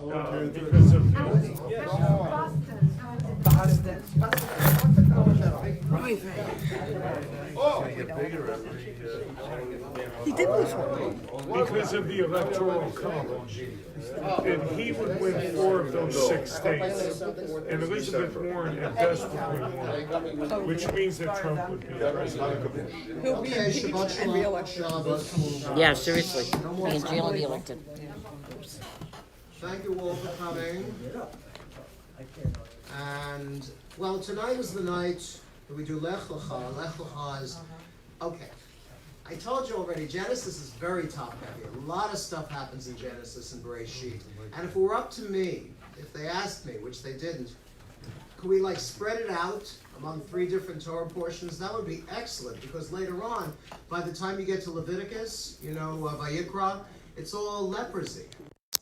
because of He did lose one. because of the electoral college. And he would win 4 of those 6 states. And Elizabeth Warren had desperately won, which means that Trump would be president. He'll be impeached and re-elected. Yeah, seriously. Be in jail and be elected. Thank you all for coming. And, well, tonight is the night that we do Lech Lecha. Lech Lecha is, okay. I told you already, Genesis is very top-heavy. A lot of stuff happens in Genesis and Bereshit. And if it were up to me, if they asked me, which they didn't, could we spread it out among 3 different Torah portions? That would be excellent, because later on, by the time you get to Leviticus, Vayikra, it's all leprosy.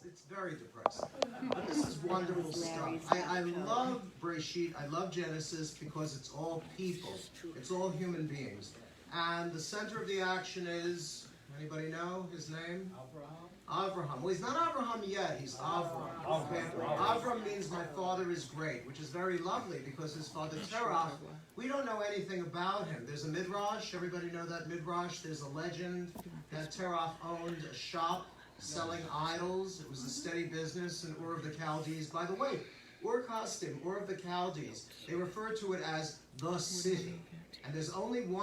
It's very depressing. But this is wonderful stuff. I love Bereshit, I love Genesis, because it's all people. It's all human beings. And the center of the action is, anybody know his name? Avraham. Well, he's not Avraham yet, he's Avram. Okay? Avram means my father is great, which is very lovely, because his father Terach, we don't know anything about him. There's a midrash, everybody know that midrash? There's a legend that Terach owned a shop selling idols. It was a steady business in Ur of the Chaldees. By the way, Ur Kasdim, Ur of the Chaldees, they refer to it as the city. And there's only 2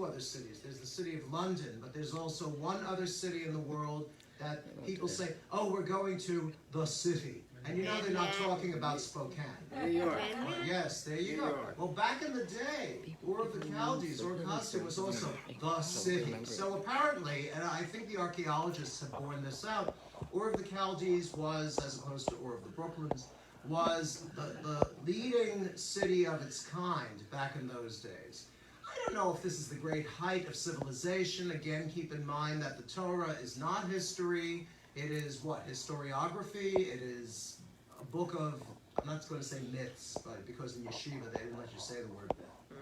other cities. There's the city of London, but there's also 1 other city in the world that people say, oh, we're going to the city. And you know they're not talking about Spokane. New York. Yes, there you go. Well, back in the day, Ur of the Chaldees, Ur Kasdim was also the city. So apparently, and I think the archaeologists have borne this out, Ur of the Chaldees was, as opposed to Ur of the Brooklyns, was the leading city of its kind back in those days. I don't know if this is the great height of civilization. Again, keep in mind that the Torah is not history. It is what? Historiography. It is a book of, I'm not going to say myths, but because in yeshiva they didn't let you say the word myth.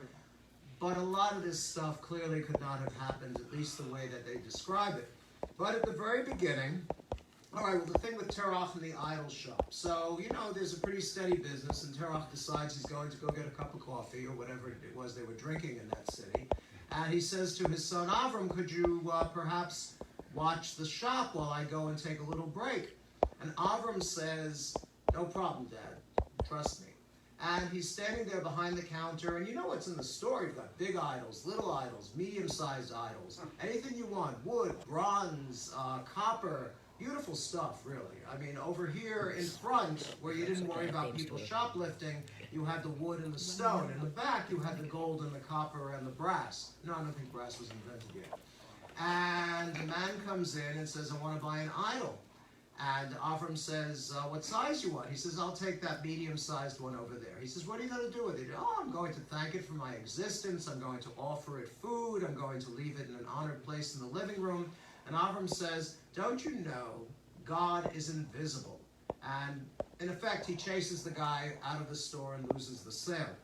But a lot of this stuff clearly could not have happened, at least the way that they describe it. But at the very beginning, all right, well, the thing with Terach and the idol shop. So, there's a pretty steady business, and Terach decides he's going to go get a cup of coffee or whatever it was they were drinking in that city. And he says to his son Avram, could you perhaps watch the shop while I go and take a little break? And Avram says, no problem, Dad. Trust me. And he's standing there behind the counter, and you know what's in the store. You've got big idols, little idols, medium-sized idols, anything you want, wood, bronze, copper. Beautiful stuff, really. I mean, over here in front, where you didn't worry about people shoplifting, you had the wood and the stone. In the back, you had the gold and the copper and the brass. No, I don't think brass was invented yet. And the man comes in and says, I want to buy an idol. And Avram says, what size you want? He says, I'll take that medium-sized one over there. He says, what are you going to do with it? Oh, I'm going to thank it for my existence. I'm going to offer it food. I'm going to leave it in an honored place in the living room. And Avram says, don't you know God is invisible? And in effect, he chases the guy out of the store and loses the sale.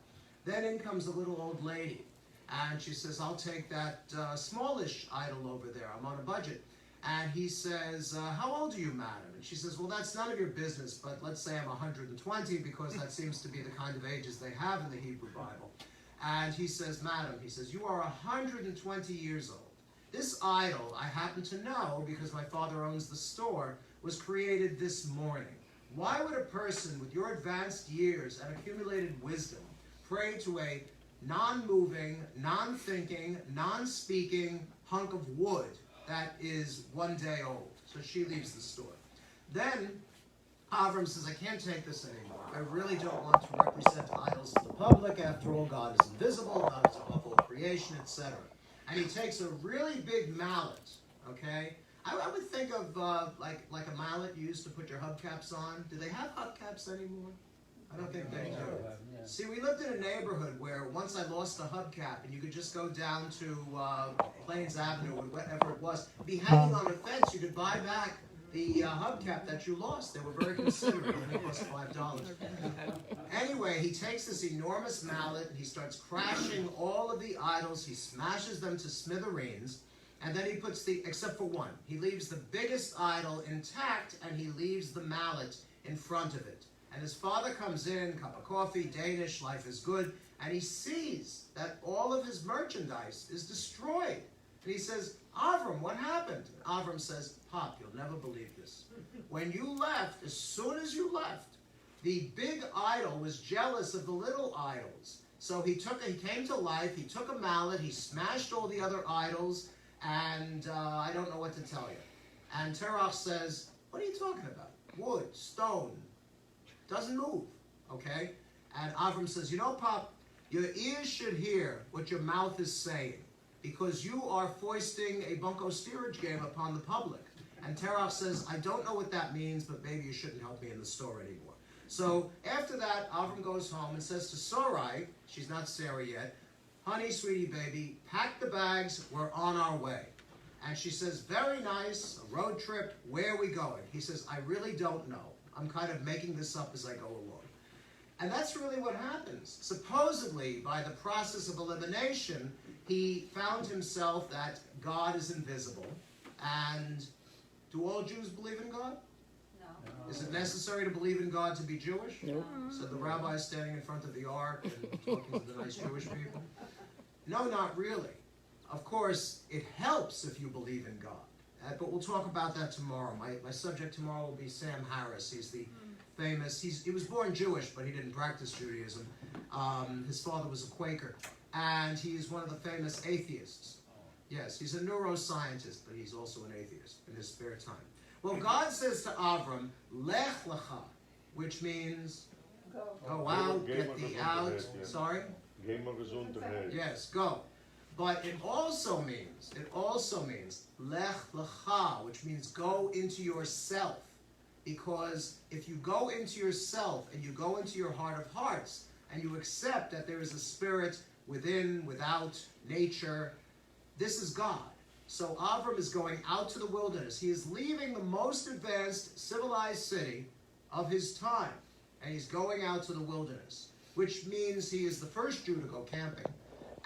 Then in comes the little old lady. And she says, I'll take that smallish idol over there. I'm on a budget. And he says, how old are you, madam? And she says, well, that's none of your business, but let's say I'm 120 because that seems to be the kind of ages they have in the Hebrew Bible. And he says, madam, he says, you are 120 years old. This idol, I happen to know, because my father owns the store, was created this morning. Why would a person with your advanced years and accumulated wisdom pray to a non-moving, non-thinking, non-speaking hunk of wood that is 1 day old? So she leaves the store. Then Avram says, I can't take this anymore. I really don't want to represent idols to the public. After all, God is invisible, God is above all creation, etc. And he takes a really big mallet, okay? I would think of like a mallet you used to put your hubcaps on. Do they have hubcaps anymore? I don't think they do. See, we lived in a neighborhood where once I lost the hubcap, and you could just go down to Plains Avenue or whatever it was, be hanging on a fence. You could buy back the hubcap that you lost. They were very considerate. It cost $5. Anyway, he takes this enormous mallet and he starts crashing all of the idols. He smashes them to smithereens. And then he puts except for one. He leaves the biggest idol intact and he leaves the mallet in front of it. And his father comes in, cup of coffee, Danish, life is good, and he sees that all of his merchandise is destroyed. And he says, Avram, what happened? And Avram says, Pop, you'll never believe this. When you left, as soon as you left, the big idol was jealous of the little idols. So he came to life, he took a mallet, he smashed all the other idols, and I don't know what to tell you. And Terach says, what are you talking about? Wood, stone, doesn't move, okay? And Avram says, you know, Pop, your ears should hear what your mouth is saying, because you are foisting a bunko steerage game upon the public. And Terach says, I don't know what that means, but maybe you shouldn't help me in the store anymore. So after that, Avram goes home and says to Sarai, she's not Sarah yet, honey, sweetie baby, pack the bags, we're on our way. And she says, very nice, a road trip, where are we going? He says, I really don't know. I'm kind of making this up as I go along. And that's really what happens. Supposedly, by the process of elimination, he found himself that God is invisible. And do all Jews believe in God? No. Is it necessary to believe in God to be Jewish? No. So the rabbi is standing in front of the ark and talking to the nice Jewish people? No, not really. Of course, it helps if you believe in God. But we'll talk about that tomorrow. My subject tomorrow will be Sam Harris. He's the famous, he was born Jewish, but he didn't practice Judaism. His father was a Quaker. And he's one of the famous atheists. Yes, he's a neuroscientist, but he's also an atheist in his spare time. Well, God says to Avram, Lech Lecha, which means go out, get thee out. Sorry? Yes, go. But it also means Lech Lecha, which means go into yourself. Because if you go into yourself and you go into your heart of hearts and you accept that there is a spirit within, without, nature, this is God. So Avram is going out to the wilderness. He is leaving the most advanced civilized city of his time. And he's going out to the wilderness, which means he is the first Jew to go camping.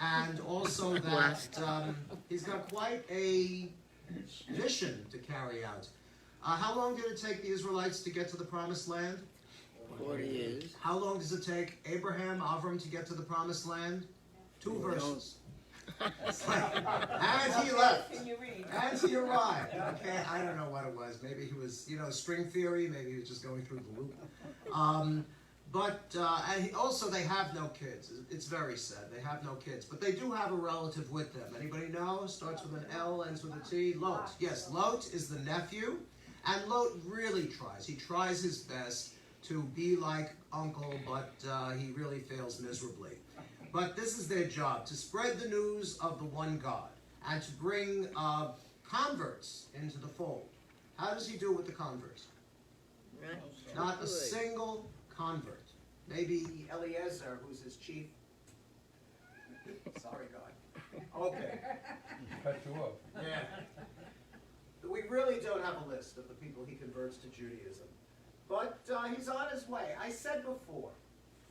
And also that he's got quite a mission to carry out. How long did it take the Israelites to get to the Promised Land? 40 years. How long does it take Abraham, Avram to get to the Promised Land? 2 verses. And he left. And he arrived. Okay, I don't know what it was. Maybe he was, string theory. Maybe he was just going through the loop. And also they have no kids. It's very sad. They have no kids. But they do have a relative with them. Anybody know? Starts with an L, ends with a T. Lot. Yes, Lot is the nephew. And Lot really tries. He tries his best to be like uncle, but he really fails miserably. But this is their job, to spread the news of the one God and to bring converts into the fold. How does he do it with the converts? Right. Not a single convert. Maybe Eliezer, who's his chief. Sorry, God. Okay. Cut you off. Yeah. We really don't have a list of the people he converts to Judaism. But he's on his way. I said before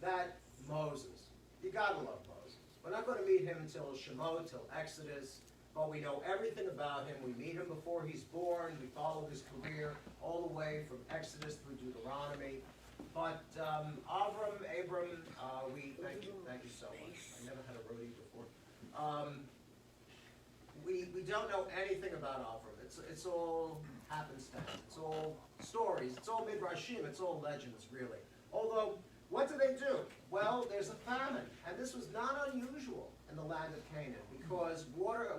that Moses, you gotta love Moses. We're not going to meet him until Shemot, till Exodus, but we know everything about him. We meet him before he's born. We follow his career all the way from Exodus through Deuteronomy. But Abram, we thank you so much. I never had a roadie before. We don't know anything about Avram. It's all happenstance. It's all stories. It's all midrashim. It's all legends, really. Although, what do they do? Well, there's a famine, and this was not unusual in the land of Canaan because water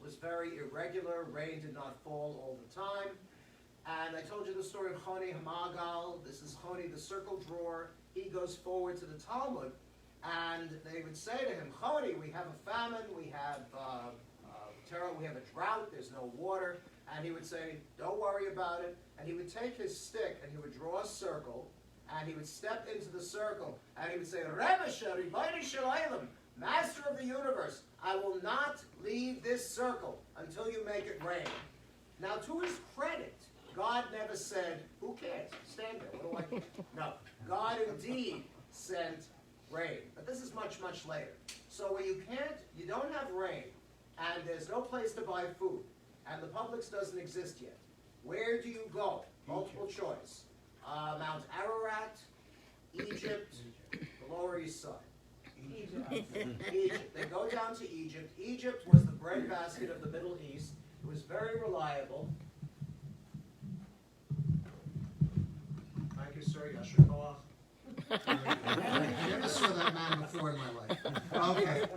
was very irregular. Rain did not fall all the time. And I told you the story of Choni Hamagal. This is Choni, the circle drawer. He goes forward to the Talmud, and they would say to him, Choni, we have a famine, we have we have a drought, there's no water. And he would say, don't worry about it. And he would take his stick, and he would draw a circle, and he would step into the circle, and he would say, Rebbe Shari, Master of the universe, I will not leave this circle until you make it rain. Now, to his credit, God never said, who cares? Stand there. What do I do? No. God indeed sent rain. But this is much, much later. So when you don't have rain, and there's no place to buy food, and the Publix doesn't exist yet, where do you go? Multiple choice. Mount Ararat, Egypt, the Lower East Side. Egypt. They go down to Egypt. Egypt was the breadbasket of the Middle East. It was very reliable. Thank you, sir. Yasher Koach. I never saw that man before in my life. Okay.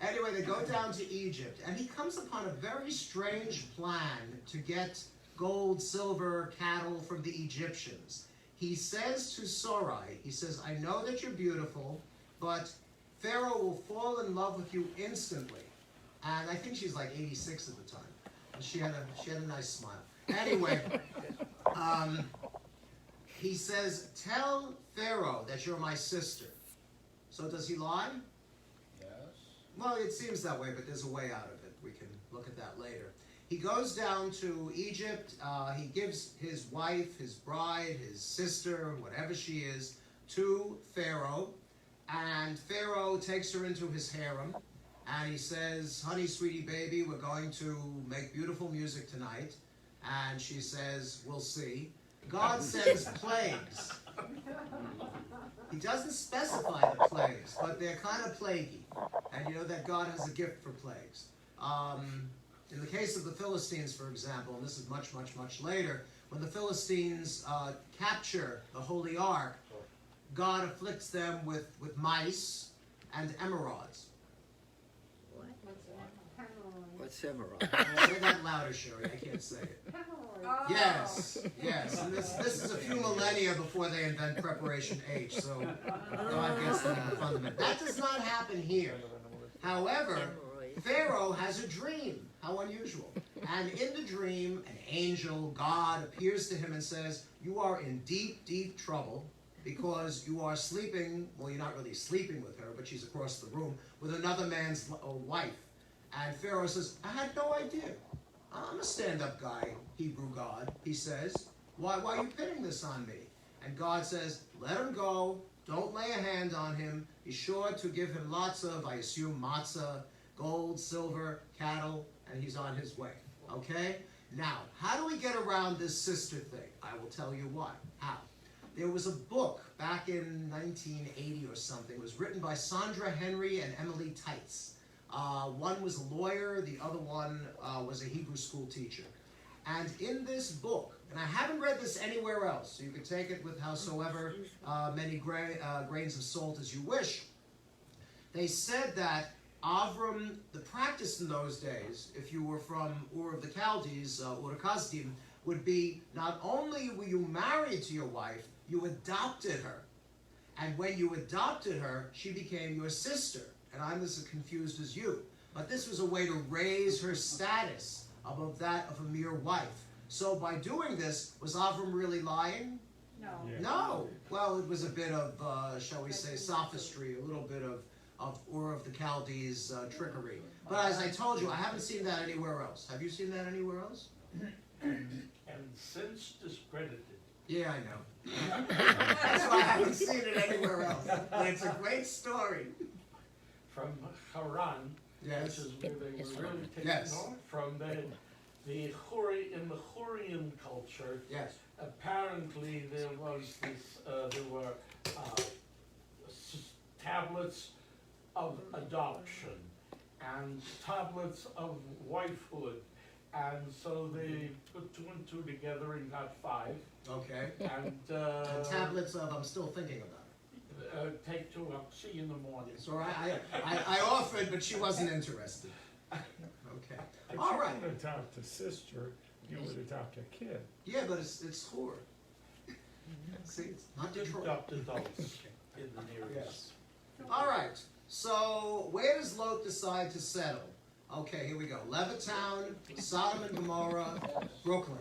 Anyway, they go down to Egypt, and he comes upon a very strange plan to get gold, silver, cattle from the Egyptians. He says to Sarai, he says, I know that you're beautiful, but Pharaoh will fall in love with you instantly. And I think she's like 86 at the time. And she had a nice smile. Anyway, he says, tell Pharaoh that you're my sister. So does he lie? Yes. Well, it seems that way, but there's a way out of it. We can look at that later. He goes down to Egypt. He gives his wife, his bride, his sister, whatever she is, to Pharaoh. And Pharaoh takes her into his harem. And he says, honey, sweetie baby, we're going to make beautiful music tonight. And she says, we'll see. God sends plagues. He doesn't specify the plagues, but they're kind of plaguey. And you know that God has a gift for plagues. In the case of the Philistines, for example, and this is much, much, much later, when the Philistines capture the Holy Ark, God afflicts them with mice and emerods. What's emerald? Say that louder, Sherry. I can't say it. Yes. And this is a few millennia before they invent preparation H, so God gets them in the fundament. That does not happen here. However, Pharaoh has a dream. How unusual. And in the dream, an angel, God, appears to him and says, you are in deep, deep trouble because you are sleeping, well, you're not really sleeping with her, but she's across the room, with another man's wife. And Pharaoh says, I had no idea. I'm a stand-up guy, Hebrew God, he says. Why are you pinning this on me? And God says, let him go. Don't lay a hand on him. Be sure to give him lots of, I assume, matzah, gold, silver, cattle, and he's on his way. Okay? Now, how do we get around this sister thing? I will tell you why. How? There was a book back in 1980 or something. It was written by Sandra Henry and Emily Teitz. One was a lawyer, the other one was a Hebrew school teacher. And in this book, and I haven't read this anywhere else, so you can take it with howsoever many grains of salt as you wish, they said that Avram, the practice in those days, if you were from Ur of the Chaldees, Ur Kasdim, would be not only were you married to your wife, you adopted her. And when you adopted her, she became your sister. And I'm as confused as you. But this was a way to raise her status above that of a mere wife. So by doing this, was Avram really lying? No. Yeah. No. Well, it was a bit of, shall we say, sophistry, a little bit of Ur of the Chaldees trickery. But as I told you, I haven't seen that anywhere else. Have you seen that anywhere else? And since discredited. Yeah, I know. That's why I haven't seen it anywhere else. But it's a great story. From Haran, Yes. which is where they were really taken Yes. off from the Hurri, in the Hurrian culture. Yes. Apparently there was this, there were tablets of adoption and tablets of wifehood. And so they put two and two together and got 5. Okay. And And tablets of, I'm still thinking about it. Take 2 up, see you in the morning. So I offered, but she wasn't interested. Okay. If All you right. would adopt a sister, you would adopt a kid. Yeah, but it's whore. See, it's not Detroit. Adopt adults in the Near East. Yes. All right. So where does Lot decide to settle? Okay, here we go. Levittown, Sodom and Gomorrah, Brooklyn.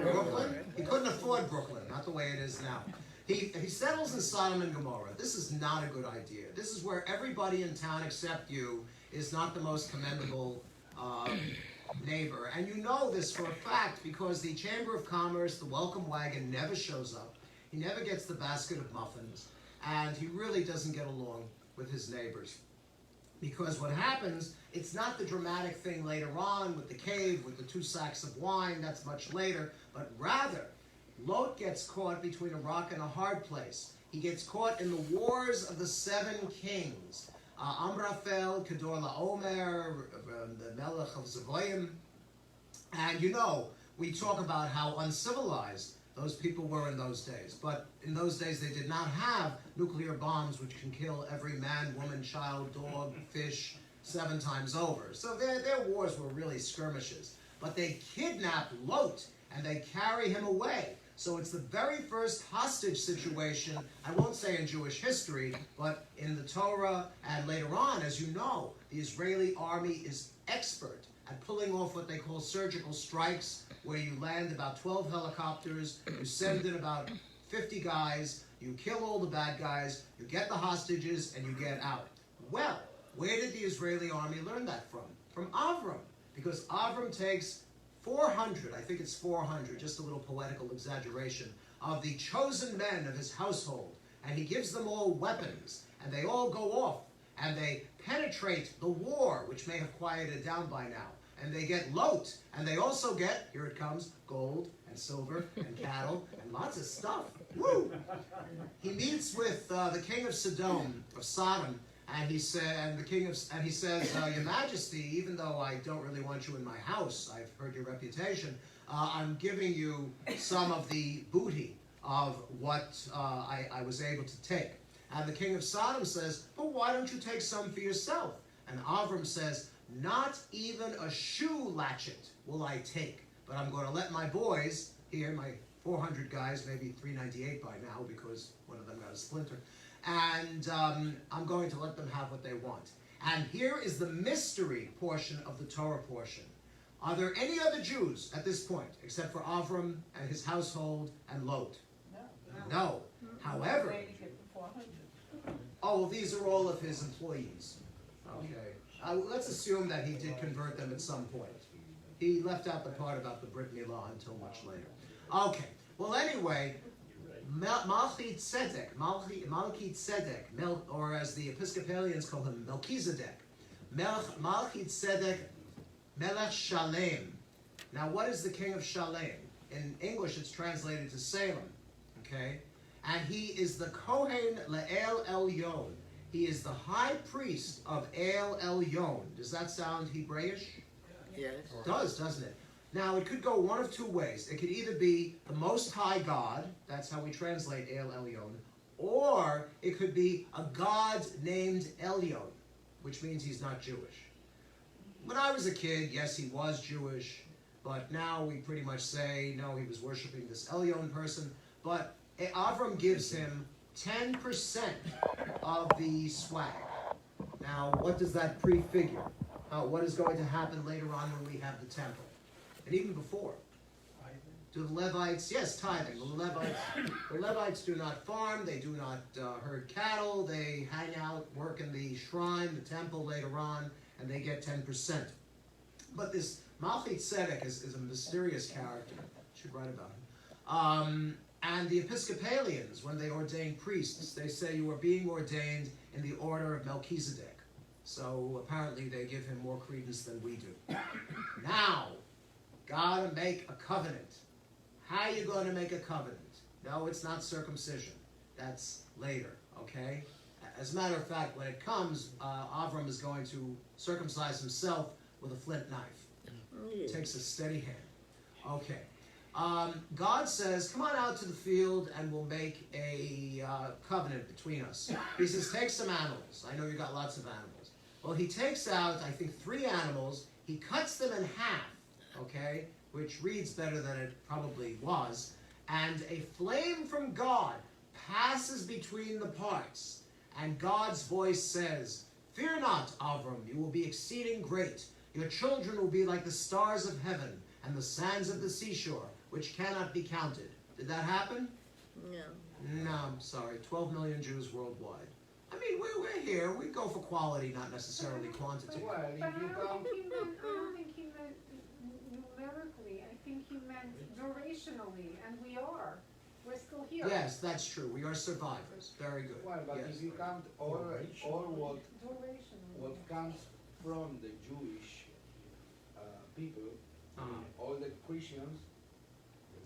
Brooklyn? He couldn't afford Brooklyn, not the way it is now. He settles in Sodom and Gomorrah. This is not a good idea. This is where everybody in town except you is not the most commendable neighbor. And you know this for a fact because the Chamber of Commerce, the welcome wagon, never shows up. He never gets the basket of muffins. And he really doesn't get along with his neighbors. Because what happens, it's not the dramatic thing later on with the cave, with the 2 sacks of wine, that's much later, but rather, Lot gets caught between a rock and a hard place. He gets caught in the wars of the 7 kings. Amraphel, Kedor Laomer, the Melech of Zavoyim. And you know, we talk about how uncivilized those people were in those days. But in those days, they did not have nuclear bombs which can kill every man, woman, child, dog, fish 7 times over. So their wars were really skirmishes. But they kidnap Lot and they carry him away. So it's the very first hostage situation, I won't say in Jewish history, but in the Torah and later on, as you know, the Israeli army is expert at pulling off what they call surgical strikes, where you land about 12 helicopters, you send in about 50 guys, you kill all the bad guys, you get the hostages, and you get out. Well, where did the Israeli army learn that from? From Avram, because Avram takes 400, I think it's 400, just a little poetical exaggeration, of the chosen men of his household, and he gives them all weapons, and they all go off, and they penetrate the war, which may have quieted down by now, and they get Lot, and they also get, here it comes, gold and silver and cattle and lots of stuff. Woo! He meets with the king of Sodom, and he says, Your Majesty, even though I don't really want you in my house, I've heard your reputation, I'm giving you some of the booty of what I was able to take. And the king of Sodom says, but why don't you take some for yourself? And Avram says, not even a shoe latchet will I take, but I'm going to let my boys here, my 400 guys, maybe 398 by now because one of them got a splinter, and I'm going to let them have what they want. And here is the mystery portion of the Torah portion. Are there any other Jews at this point, except for Avram and his household and Lot? No. However, oh, well, these are all of his employees. Okay. Let's assume that he did convert them at some point. He left out the part about the Brit Milah until much later. Okay. Well, anyway, Malchi Tzedek, or as the Episcopalians call him, Melchizedek. Malchi Tzedek Melech Shalem. Now, what is the king of Shalem? In English, it's translated to Salem. Okay? And he is the Kohen Le'el Elyon. He is the high priest of El Elyon. Does that sound Hebrayish? Yes. It does, doesn't it? Now, it could go one of 2 ways. It could either be the Most High God, that's how we translate El Elyon, or it could be a God named Elyon, which means he's not Jewish. When I was a kid, yes, he was Jewish, but now we pretty much say, no, he was worshiping this Elyon person, but Avram gives him 10% of the swag. Now, what does that prefigure? What is going to happen later on when we have the temple? And even before. Do the Levites, yes, tithing. The Levites do not farm, they do not herd cattle, they hang out, work in the shrine, the temple later on, and they get 10%. But this Malchi Tzedek is a mysterious character. I should write about him. And the Episcopalians, when they ordain priests, they say you are being ordained in the order of Melchizedek. So apparently they give him more credence than we do. Now, gotta make a covenant. How are you going to make a covenant? No, it's not circumcision. That's later, okay? As a matter of fact, when it comes, Avram is going to circumcise himself with a flint knife. It takes a steady hand. Okay. God says, come on out to the field and we'll make a covenant between us. He says, take some animals. I know you got lots of animals. Well, he takes out, I think, 3 animals. He cuts them in half, okay, which reads better than it probably was. And a flame from God passes between the parts. And God's voice says, fear not, Avram, you will be exceeding great. Your children will be like the stars of heaven and the sands of the seashore, which cannot be counted. Did that happen? No. No, I'm sorry. 12 million Jews worldwide. I mean, we're here. We go for quality, not necessarily quantity. But I don't think he meant numerically. I think he meant durationally, and we are. We're still here. Yes, that's true. We are survivors. Very good. Well, but Yes. if you count all Durationally. what comes from the Jewish people, Uh-huh. all the Christians,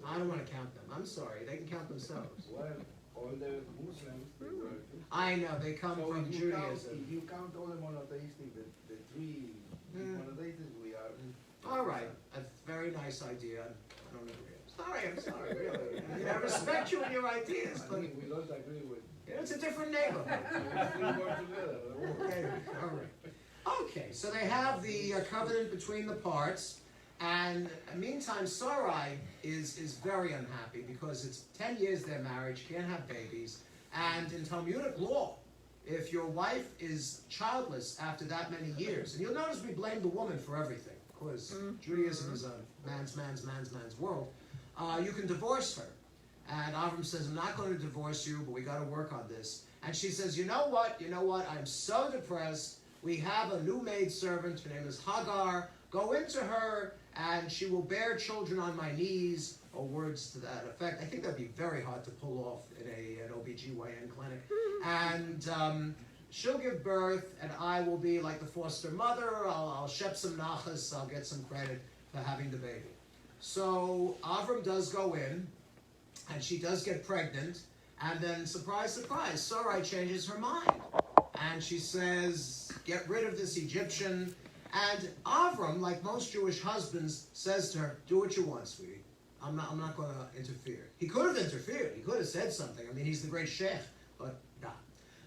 I don't want to count them. I'm sorry. They can count themselves. Well, all the Muslims, they were. I know. They come So from if you count, Judaism. if you count all the monotheistic, the three monotheistic we are. All right. A very nice idea. I don't agree. I'm sorry, really. I mean, I respect you and your ideas, I but mean, we don't agree with. it's a different neighborhood. We work together. Okay, all right. Okay, so they have the covenant between the parts, and meantime, Sarai is very unhappy because it's 10 years their marriage, can't have babies, and in Talmudic law, if your wife is childless after that many years, and you'll notice we blame the woman for everything, because Judaism is a man's world, you can divorce her. And Avram says, I'm not going to divorce you, but we got to work on this. And she says, you know what, I'm so depressed. We have a new maidservant, her name is Hagar. Go into her, and she will bear children on my knees, or words to that effect. I think that'd be very hard to pull off in an OBGYN clinic. And she'll give birth, and I will be like the foster mother. I'll shep some nachas, I'll get some credit for having the baby. So Avram does go in, and she does get pregnant, and then, surprise, surprise, Sarai changes her mind. And she says, get rid of this Egyptian. And Avram, like most Jewish husbands, says to her, do what you want, sweetie. I'm not going to interfere. He could have interfered. He could have said something. I mean, he's the great sheikh, but nah.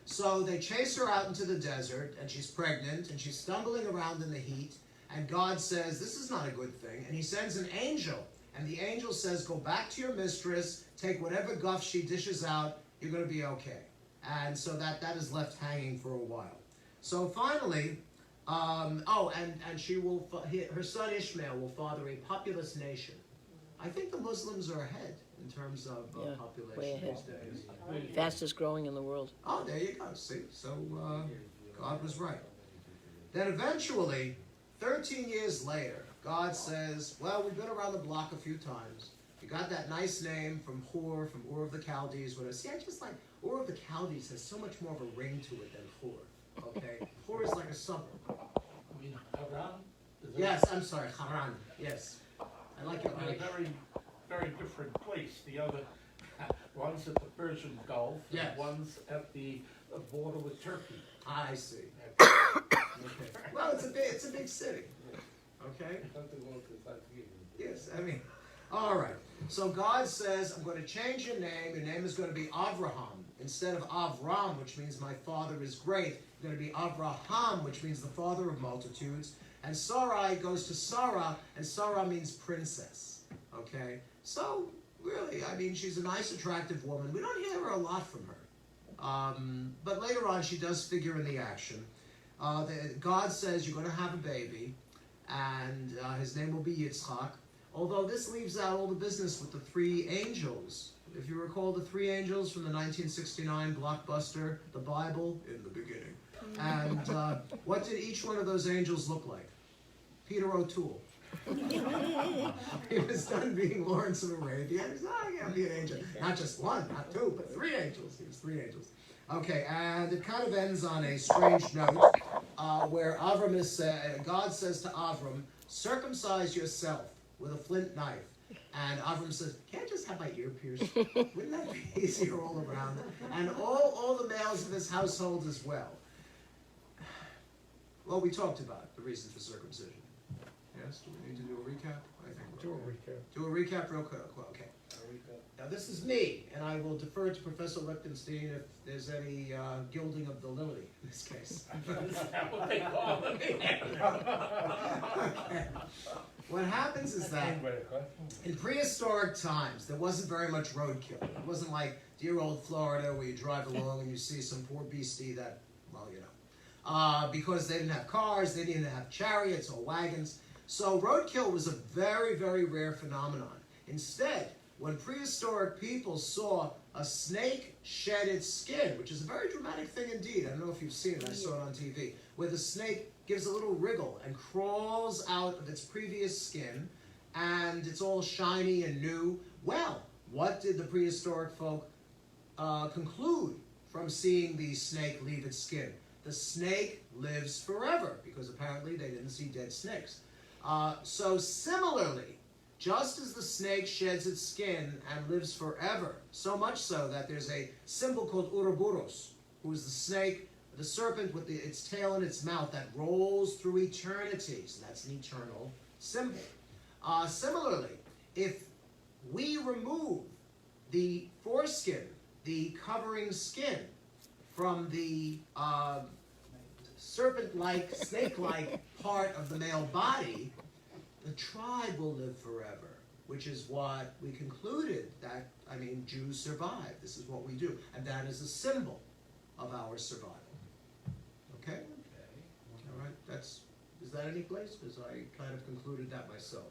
So they chase her out into the desert, and she's pregnant, and she's stumbling around in the heat. And God says, this is not a good thing. And he sends an angel. And the angel says, go back to your mistress, take whatever guff she dishes out, you're going to be okay. And so that is left hanging for a while. So finally, and she will, her son Ishmael will father a populous nation. I think the Muslims are ahead in terms of population way ahead. these days. Fastest growing in the world. Oh, there you go. See, so God was right. Then eventually, 13 years later, God says, well, we've been around the block a few times. You got that nice name from Hur, from Ur of the Chaldees. See, I just like, Ur of the Chaldees has so much more of a ring to it than Hur, okay? Hur is like a suburb. I mean, Haran? Yes, I'm sorry, Haran, yes. I like it. A very, very different place. The other, one's at the Persian Gulf, Yes. and one's at the border with Turkey. I see. Okay. Well, it's a big city. Okay? Yes, I mean, all right. So God says, I'm going to change your name. Your name is going to be Avraham. Instead of Avram, which means my father is great, you're going to be Avraham, which means the father of multitudes. And Sarai goes to Sarah, and Sarah means princess. Okay? So, really, I mean, she's a nice, attractive woman. We don't hear a lot from her. But later on, she does figure in the action. God says, you're going to have a baby, and his name will be Yitzchak. Although this leaves out all the business with the three angels. If you recall the three angels from the 1969 blockbuster, The Bible, in the beginning. And what did each one of those angels look like? Peter O'Toole. He was done being Lawrence of Arabia. He said, I'll be an angel. Not just one, not two, but three angels. He was three angels. Okay, and it kind of ends on a strange note where God says to Avram, circumcise yourself with a flint knife. And Avram says, can't I just have my ear pierced? Wouldn't that be easier all around? And all the males in this household as well. Well, we talked about the reasons for circumcision. Yes, do we need to do a recap? I think Do a we're okay. recap. Do a recap real quick. Okay. Now this is me, and I will defer to Professor Lichtenstein if there's any gilding of the lily in this case. Is that what they call it? Okay. What happens is that in prehistoric times, there wasn't very much roadkill. It wasn't like dear old Florida where you drive along and you see some poor beastie that, well, you know. Because they didn't have cars, they didn't have chariots or wagons. So roadkill was a very, very rare phenomenon. Instead, when prehistoric people saw a snake shed its skin, which is a very dramatic thing indeed. I don't know if you've seen it, I saw it on TV, where the snake gives a little wriggle and crawls out of its previous skin, and it's all shiny and new. Well, what did the prehistoric folk conclude from seeing the snake leave its skin? The snake lives forever, because apparently they didn't see dead snakes. So similarly, Just as the snake sheds its skin and lives forever, so much so that there's a symbol called Ouroboros, who is the snake, the serpent with its tail in its mouth that rolls through eternity. So that's an eternal symbol. Similarly, if we remove the foreskin, the covering skin, from the serpent-like, snake-like part of the male body, the tribe will live forever, which is what we concluded that, Jews survive. This is what we do. And that is a symbol of our survival. Okay? All right, is that any place? Because I kind of concluded that myself.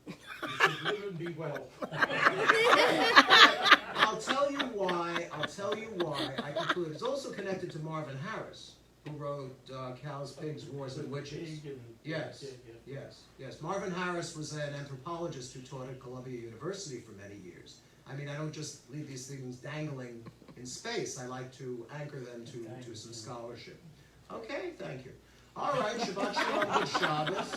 You should live and be well. I'll tell you why I conclude. It's also connected to Marvin Harris, who wrote Cows, Pigs, Wars, and Witches. Yes. Marvin Harris was an anthropologist who taught at Columbia University for many years. I don't just leave these things dangling in space. I like to anchor them to some scholarship. Okay, thank you. All right, Shabbat Shalom, good Shabbos.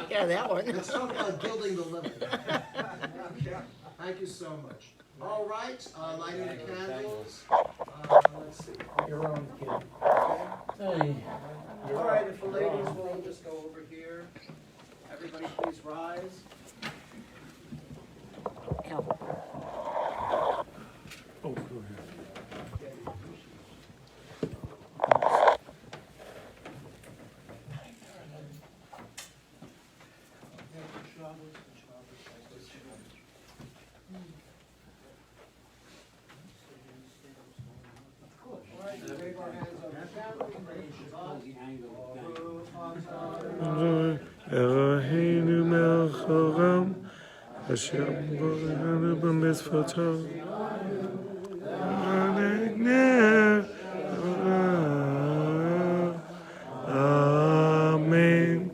Yeah, that one. Let's talk about building the limit. Okay, thank you so much. All right, lighting the candles. Let's see. Your own kid. Okay. All right, if the ladies will just go over here. Everybody please rise. Oh, go ahead. Eloheinu melech haolam, asher borenu b'mitzvotav, Amen.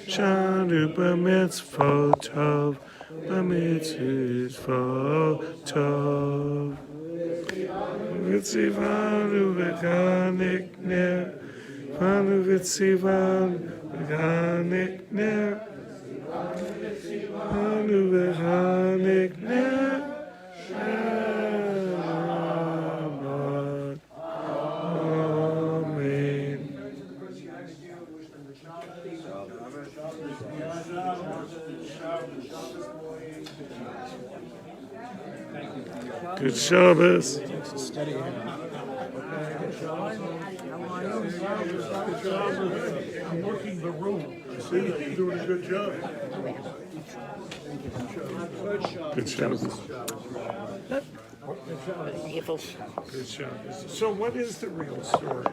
Shanu b'mitzvotav, b'mitzvotav. Vitzivanu v'chanikner, Vanu vitzivanu v'chanikner, Vanu v'chanikner, Shabbat. Amen. Good Shabbos. I'm working the room. See, you're doing a good job. Good Shabbos. Good Shabbos. So what is the real story?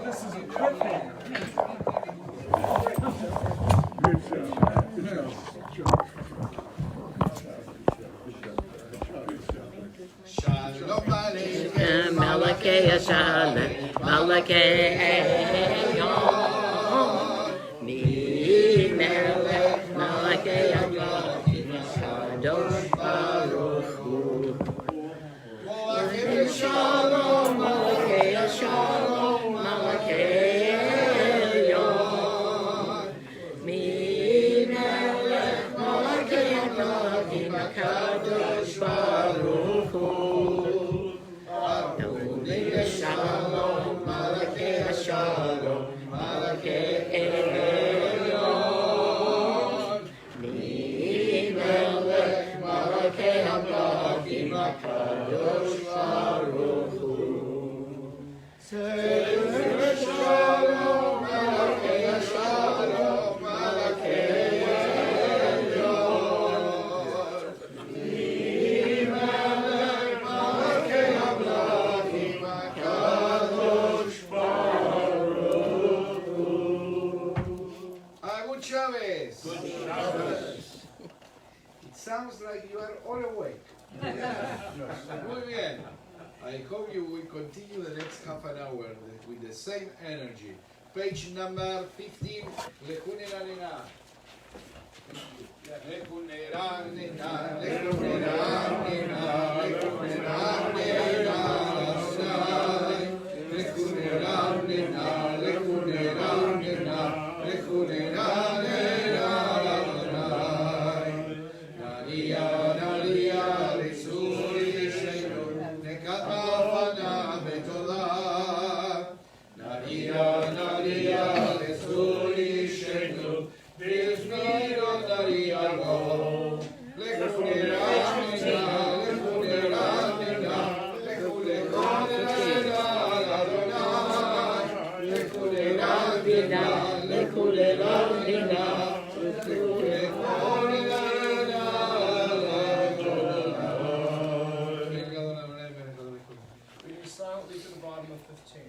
This is a cliffhanger. Good job. Shalom Aleichem. Malakei Shalom, Malakei Yom, Mi Melech, Malakei Yom, Kadosh Baruch Hu. Malakei Shalom, Malakei Shalom, Malakei Yom, Mi Melech, Malakei Yom, Kadosh Baruch Hu. Shalom, Malakei Shalom, Malakei Elyon, Mi Melech, Malakei Hamlakim, HaKadosh Baruch Hu. Shalom, Malakei Shalom, Malakei Elyon, Mi Melech, Malakei Hamlakim, Good Shabbos. It sounds like you are all awake. Muy bien. I hope you will continue the next half an hour with the same energy. Page number 15. Lekunera nena. Lekunera nena. Lekunera nena. Lekunera nena. Lekunera nena. Reading silently to the bottom of 15.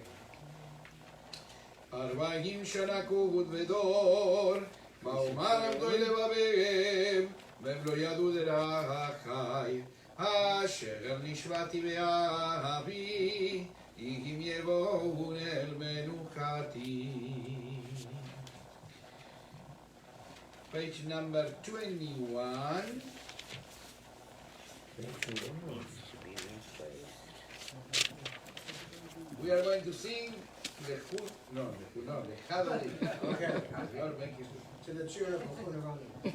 40 שנה כובד ודור, מה אומר עמדוי לבביהם, והם לא ידעו דרכי, אשר נשבעתי באבי, אם יבואו אל מנוחתי. Page number 21. We are going to sing the Hadali. Okay. You are making To the tune of Chudurani. you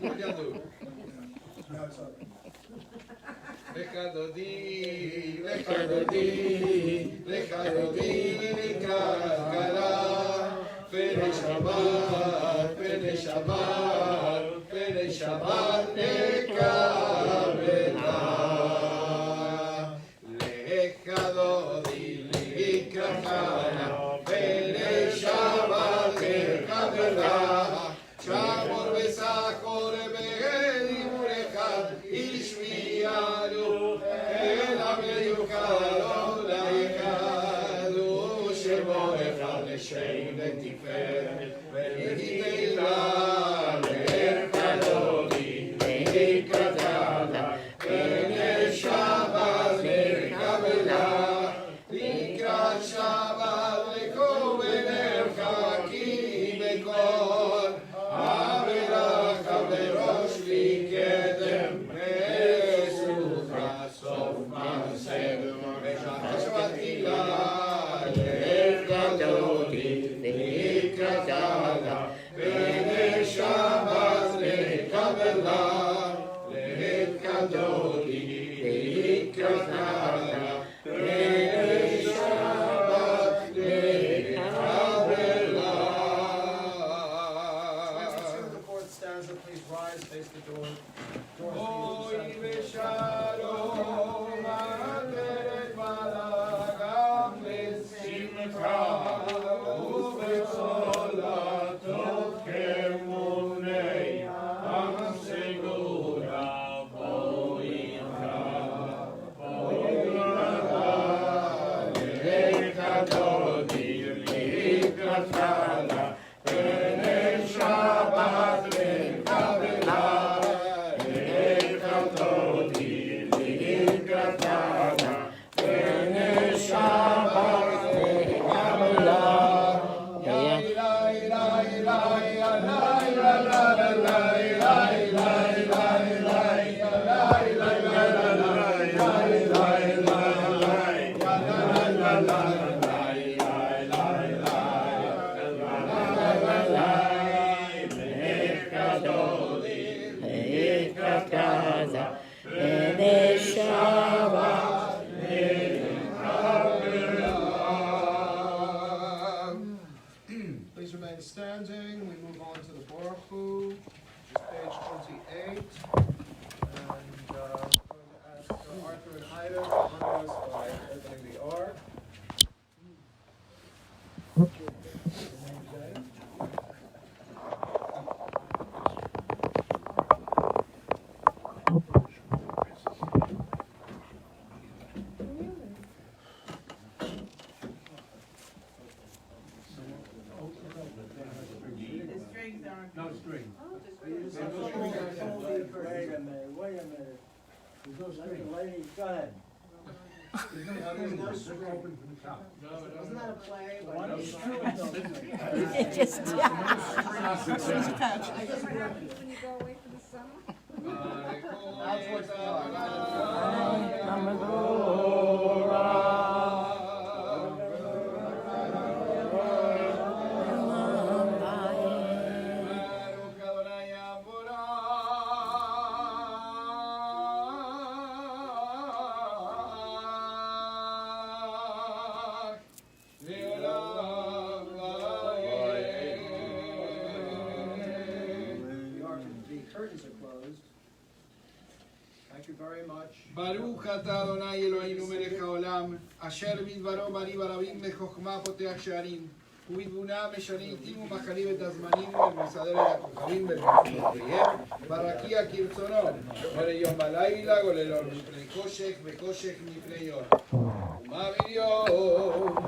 can do. No, it's over. Lechadodi, lechadodi, lechadodi, lekakala, pere Shabbat, pere Shabbat, pere Shabbat, lekavela. Lechadodi, lekakala, pere Shabbat, lekavela. Shamor besachor begedi murechad, ishmiyalu, elam yukalo laikadu, shemo echad leshem letiferet, ve'yiteilah le'erkadodi, le'ikatala, ve'nei Shabbat le'kavela, likrat Shabbat le'koven erchaki bekor, בראש לי קדם מסוכה סוף מעשר ושחשבתי לה להרגדותי לקראתה ונשבת לקבלה להרגדותי לקראתה ונשבת לקבלה. Stanza, please rise, face the door. Doors Hoy to the besharom ateret malagam lesimcha ubetzolatov kemunei am segura boimcha boimcha lekadodi likratala Pene Shabbat lekavela, lekatodi likratala, Pene Shabbat lekavela. Ya ilai ilai ilai ilai ilai ilai ilai ilai ilai Please remain standing. We move on to the Baruch Hu, which is page 28. And we're going to ask Arthur and Ida to honor us by opening the ark. No string. Wait a minute. There's no string. Lady, go ahead. There's no string open from the top. Isn't that a play? No string. It just, What happens when you go away for the summer? That's what's The curtains are closed. Thank you very much. ברוך אתה אדוני אלוהינו מלך העולם, אשר בדברו בני ברבים בחוכמה פותח שערים, ובתבונה משניתים ומחלים את הזמנים ומסדר את הכוכבים ובמקומותיהם ברקיע כרצונו וליום בלילה וללילות מפני קושק וקושק מפני יום ומעביר יום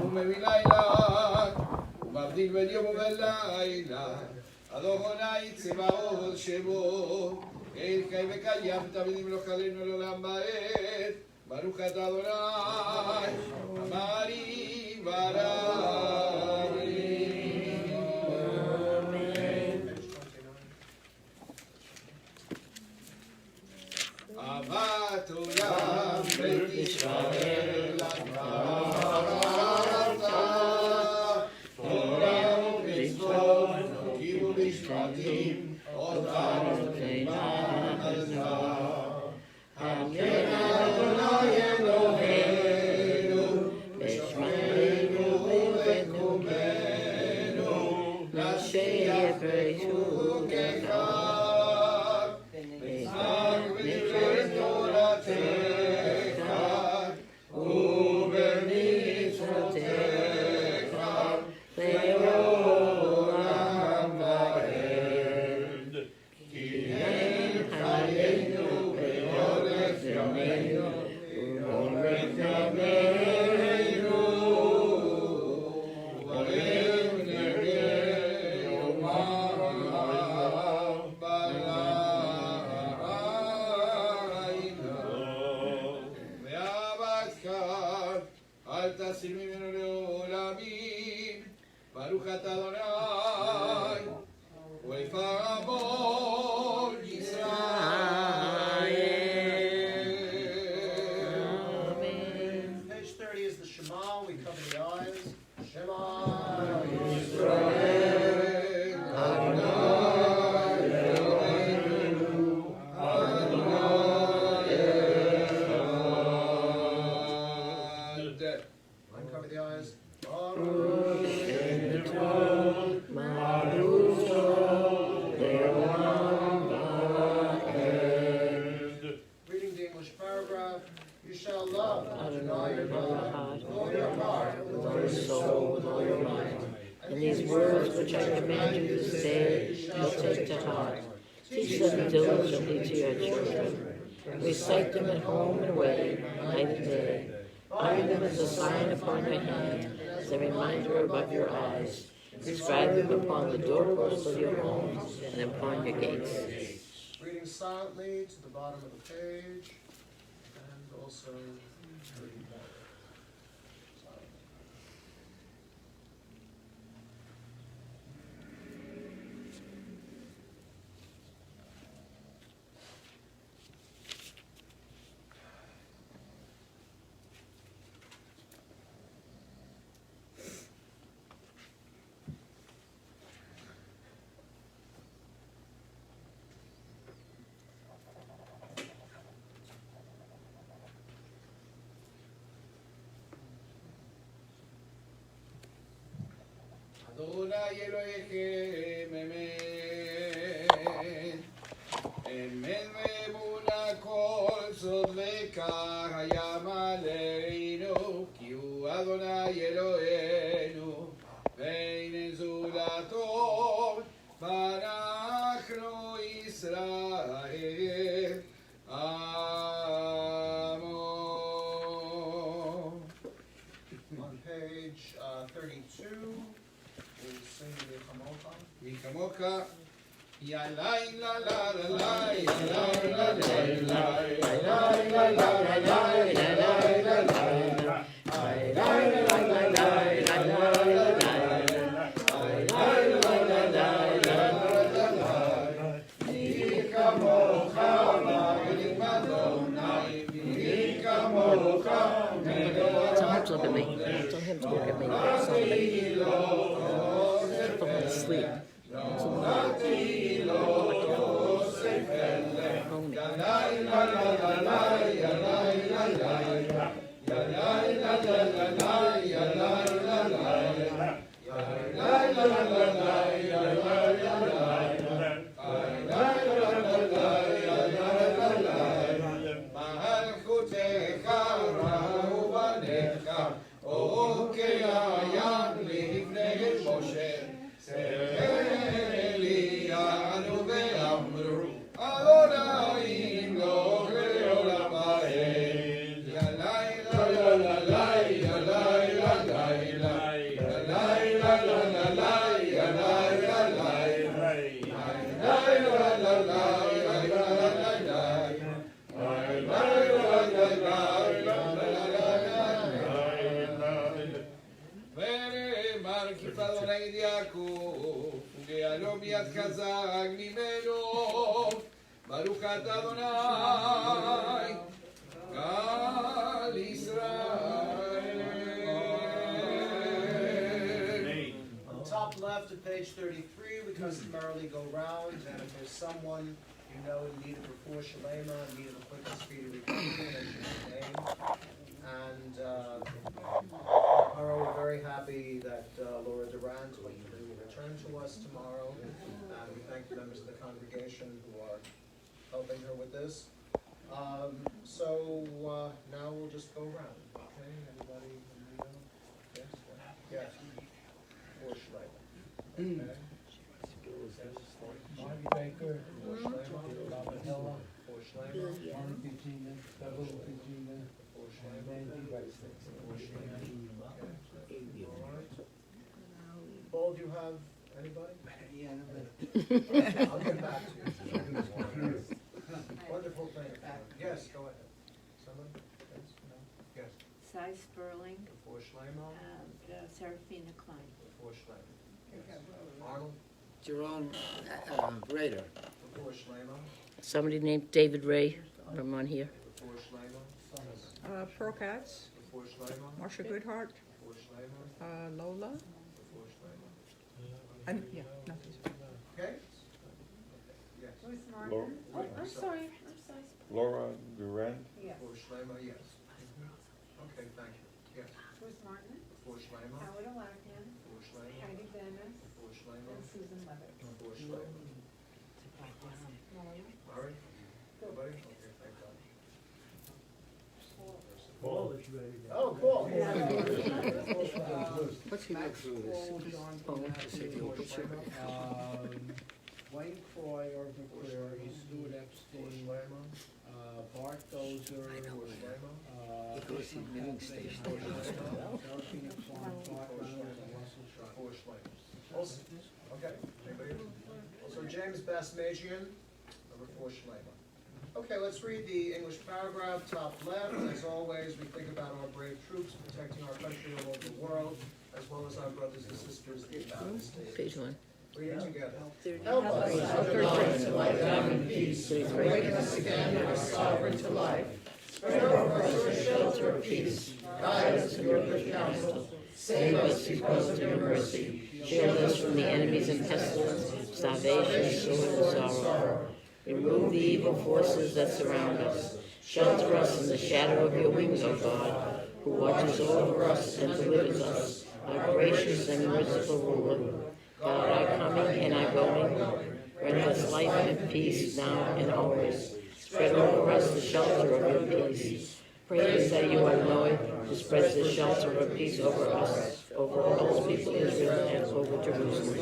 ומביא לילה ומבדיל בין יום ובין לילה אדוני צבאות שבו אל קי וקיים תמיד ימלוך עלינו לעולם ועד ברוך אתה אדוני אמרי בראי אהבת עולם בית ישראל אהבת תורה ומצוות חוקים ומשפטים אותנו למענך הגן אדוני אלוהינו בשמנו ובקומנו נשיח וחוקך נשמח בדברי תורתך ובמצוותיך לעולם ועד כי הם חיינו ואורך ימינו ואורך ימינו ולבני יומם בלילה ואהבתך אל תסיר ממנו לעולמים ברוך אתה אדוני ולפעמו ישראל. Page 30 is the Shema. We cover the eyes. Shema. Yisrael Adonai Eloheinu Adonai Echad. Uncover the eyes. Reading the English paragraph. You shall love Adonai your God with all your heart, with all your soul, with all your mind. And these words which I command you this day, shall take to heart. Teach them diligently to your children. Recite them at home and away, night and day. Bind them as a sign upon your hand, as a reminder above your eyes. Inscribe them upon the doorposts of your homes and upon your gates. Reading silently to the bottom of the page, and also reading back. Adonai Elohechem Emet Emet ve'emuna kol sod v'kar hayam aleinu ki hu Adonai Eloheinu ve'ein zulato v'anachnu Yisrael Amon. On page 32, we'll sing the Chamocha. Mikamoka Ya la la la la la ya la la la la ya la la la la la ya la la la Tell him to look at me. Tell him to look at me. Somebody. Put him to sleep. la la la la חזק ממנו, ברוך אתה אדוני, גל ישראל. On the top left of page 33, we customarily go round, and if there's someone you know in need of Refu'ahShelemah, in need of a quick and speedy recovery, mention his name. And we're very happy that Laura Durant will return to us tomorrow, and we thank the members of the congregation who are helping her with this. So now we'll just go around. Okay, anybody? Yes. Yes. Refu'ahShelemah. Okay. Marty Baker, Refu'ahShelemah. Robert Hella, Refu'ahShelemah. Marty Pizina, Beverly Pizina, Paul, do you have anybody? Yeah, no, but I'll get back to you. Wonderful thing. Yes, go ahead. Someone? Yes? No? Yes. Cy Sperling Refu'ahShelemah. and Serafina Klein. Refu'ahShelemah. Arnold. Jerome Rader. Refu'ahShelemah. Somebody named David Ray, I'm on here. Refu'ahShelemah. Pearl Katz, Refu'ahShelemah. Marsha Goodhart, Refu'ahShelemah. Lola, Refu'ahShelemah. and, yeah, no. Okay? Yes. Who's Laura, Martin? Oh, I'm sorry, Laura Durant, Yes. Refu'ahShelemah, yes. Okay, thank you. Yes. Who's Martin? Refu'ahShelemah. Howard Alakian, Refu'ahShelemah. Heidi Dennis, Refu'ahShelemah. and Susan Levitt. Refu'ahShelemah. Molly? Larry? Nobody? Okay, thank God. Paul is ready now. Oh, cool. What's he look through this? Wayne Croy, Irvin Clear, Stuart Epstein, Bart Dozer, He milling station. Serafina Klein, Clark Reynolds, and Russell Schott. Also, okay, anybody else? Also, James Basmagian, Refu'ahShelemah. Okay, let's read the English paragraph, top left. As always, we think about our brave troops protecting our country all over the world, as well as our brothers and sisters in the States. Page 1. Reading together. 30. Help us. To life, and peace. Awaken us again, our sovereign to life. Spread over us your shelter of peace. Guide us in your good counsel. Save us because of your mercy. Shield us from the enemies and pestilence, starvation, sword, and sorrow. Remove the evil forces that surround us. Shelter us in the shadow of your wings, O God, who watches over us and delivers us, our gracious and merciful ruler. God, our coming and our going, grant us life and peace now and always. Spread over us the shelter of your peace. Praise that you are Lord, who spreads the shelter of peace over us, over all people Israel, and over Jerusalem.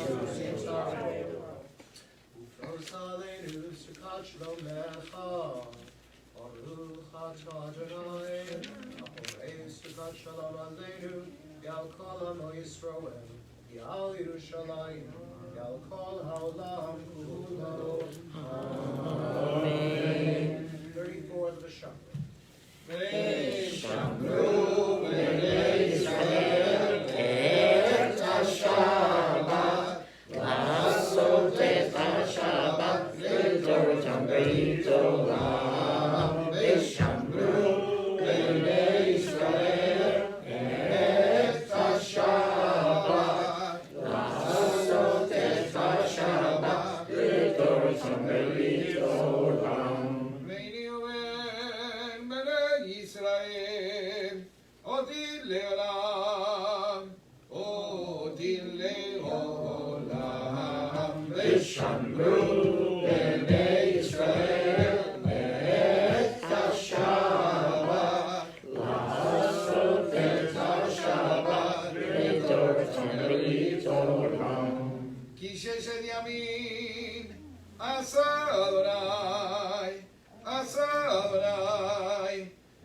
Yal Yerushalayim, Yal Kol Haolam Kulo. Amen. 34th of the Shabbat. Veshamru b'nei Yisrael et HaShabbat, לעשות את השבת לדורותם בדורם. ושמרו בני ישראל את השבת, לעשות את השבת לדורותם בדורם. ואני אומר בני ישראל עודים לעולם, עודים לעולם. ושמרו בני ישראל את השבת, לעשות את השבת לדורותם בדורם. כי ששת ימים עשה אדוני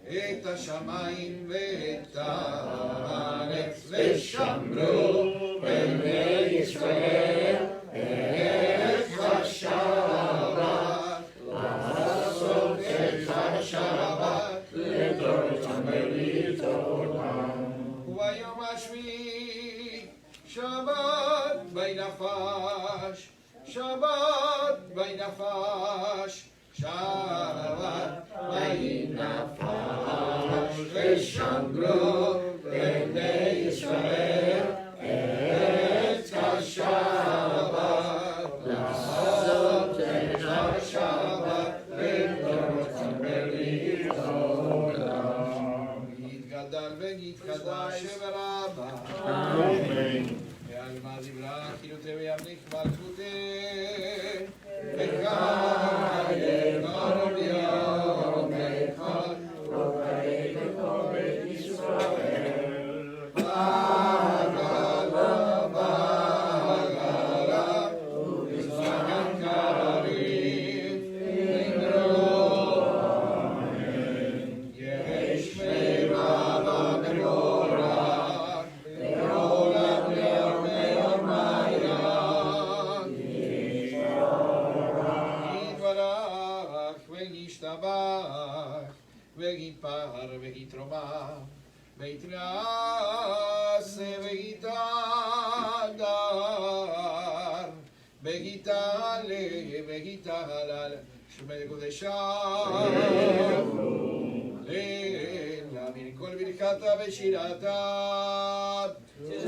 את השמיים ואת הארץ, ושמרו בני ישראל את השבת, לעשות את השבת לדורותם בדורם. וביום השביעי שבת בי נפש, Shabbat v'nafash, Shabbat v'nafash, v'shamro b'nei Yisrael, et kashabat, la'asot et hashabat, v'dorotam berit olam. Yitgadal v'yitgadash v'rabba. Amen. ועלמא דיברה חילותי וימליך מלכותי וחי כל יום אחד וברי בכל בית ישראל בעגלה בעגלה ובזמן קריב נגרו יש מרבה בגורל לעולם ויתפאר ויתרומם ויתנשא ויתהדר ויתעלה ויתהלל שמי קודשם אלא מכל ברכתה ושירתה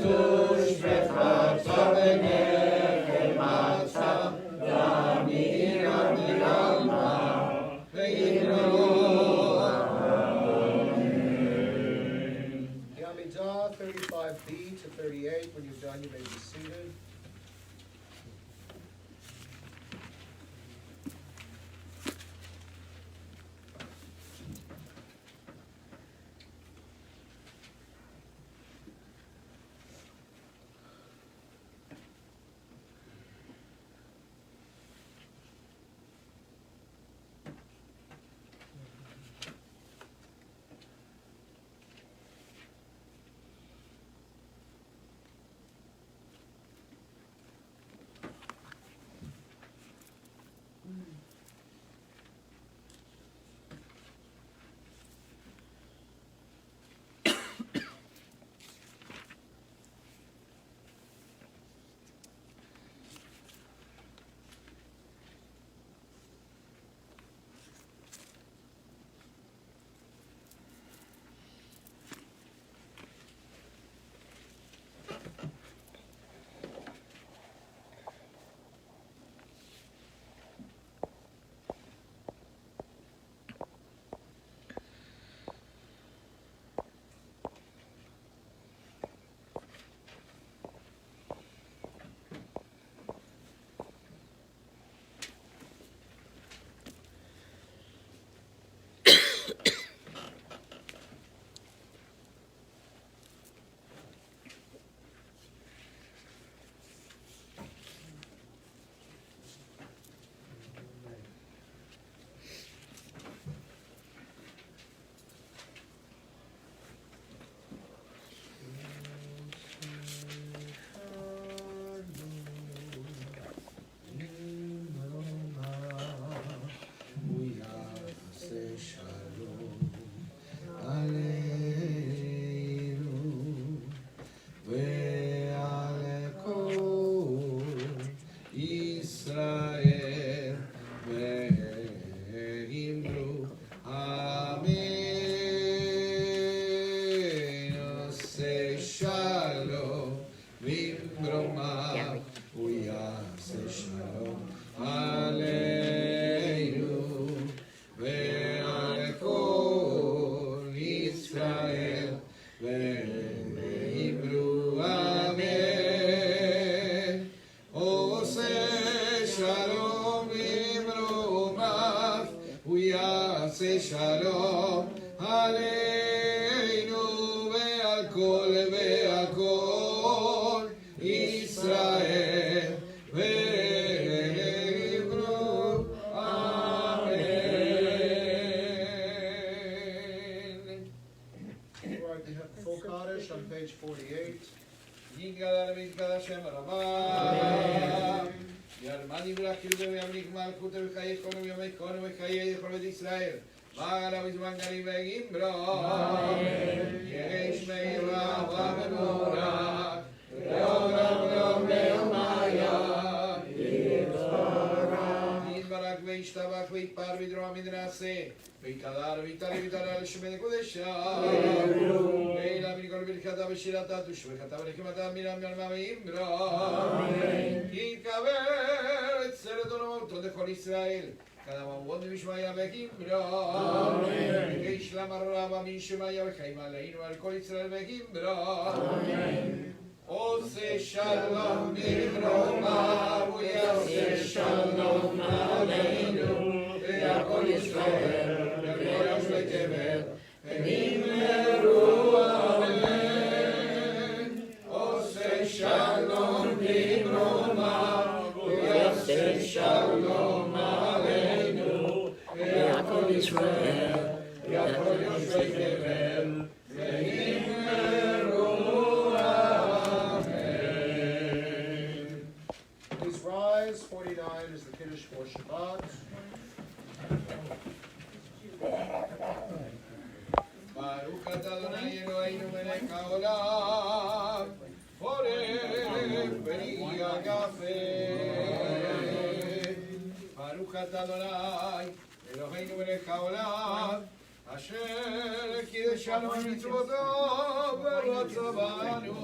תוש ופרצה ונחמתה ימינה ויעלמה ויתרומם. Yamidah 35b to 38. When you're done, you may be seated. יעשה שלום עלינו ועל כל ישראל ויאמרו אמן. All right, we have the full Kaddish on page 48. יתגדל ויתקדש שם רבה. ירמני ברכיו וימליך מלכותו וחיי כל ויומי כל וחיי כל בית ישראל. מעלה בזמן גלים וגימברו. יש מהירה ומבורך. לעולם לעולם לעולמיה. וישתבח ויתפאר וידרוע מדרעשה ויתהדר ויתעלה ויתהלל לשמי קודשה ואלה מכל ברכתה ושירתה תושבחתה ורחמתה מילה מלמה ואמרה כי יקבל את סרט עולמותו לכל ישראל כדם עמוד במשמעיה ואמרה וישלם הרבה משמעיה וחיים עלינו ועל כל ישראל ואמרה עושה שלום במרומיו ויעשה שלום עלינו ויעקב ישראל וכל יושבי תבל ונאמרו אמן עושה שלום במרומיו ויעשה שלום עלינו ויעקב ישראל וכל יושבי תבל ונאמרו Please rise. 49 is the Kiddush for Shabbat. Baruch atah Adonai Eloheinu melech haolam, orech beri agafeh. Baruch atah Adonai Eloheinu melech haolam, asher kiddeshanu b'mitzvoto v'rotzo banu,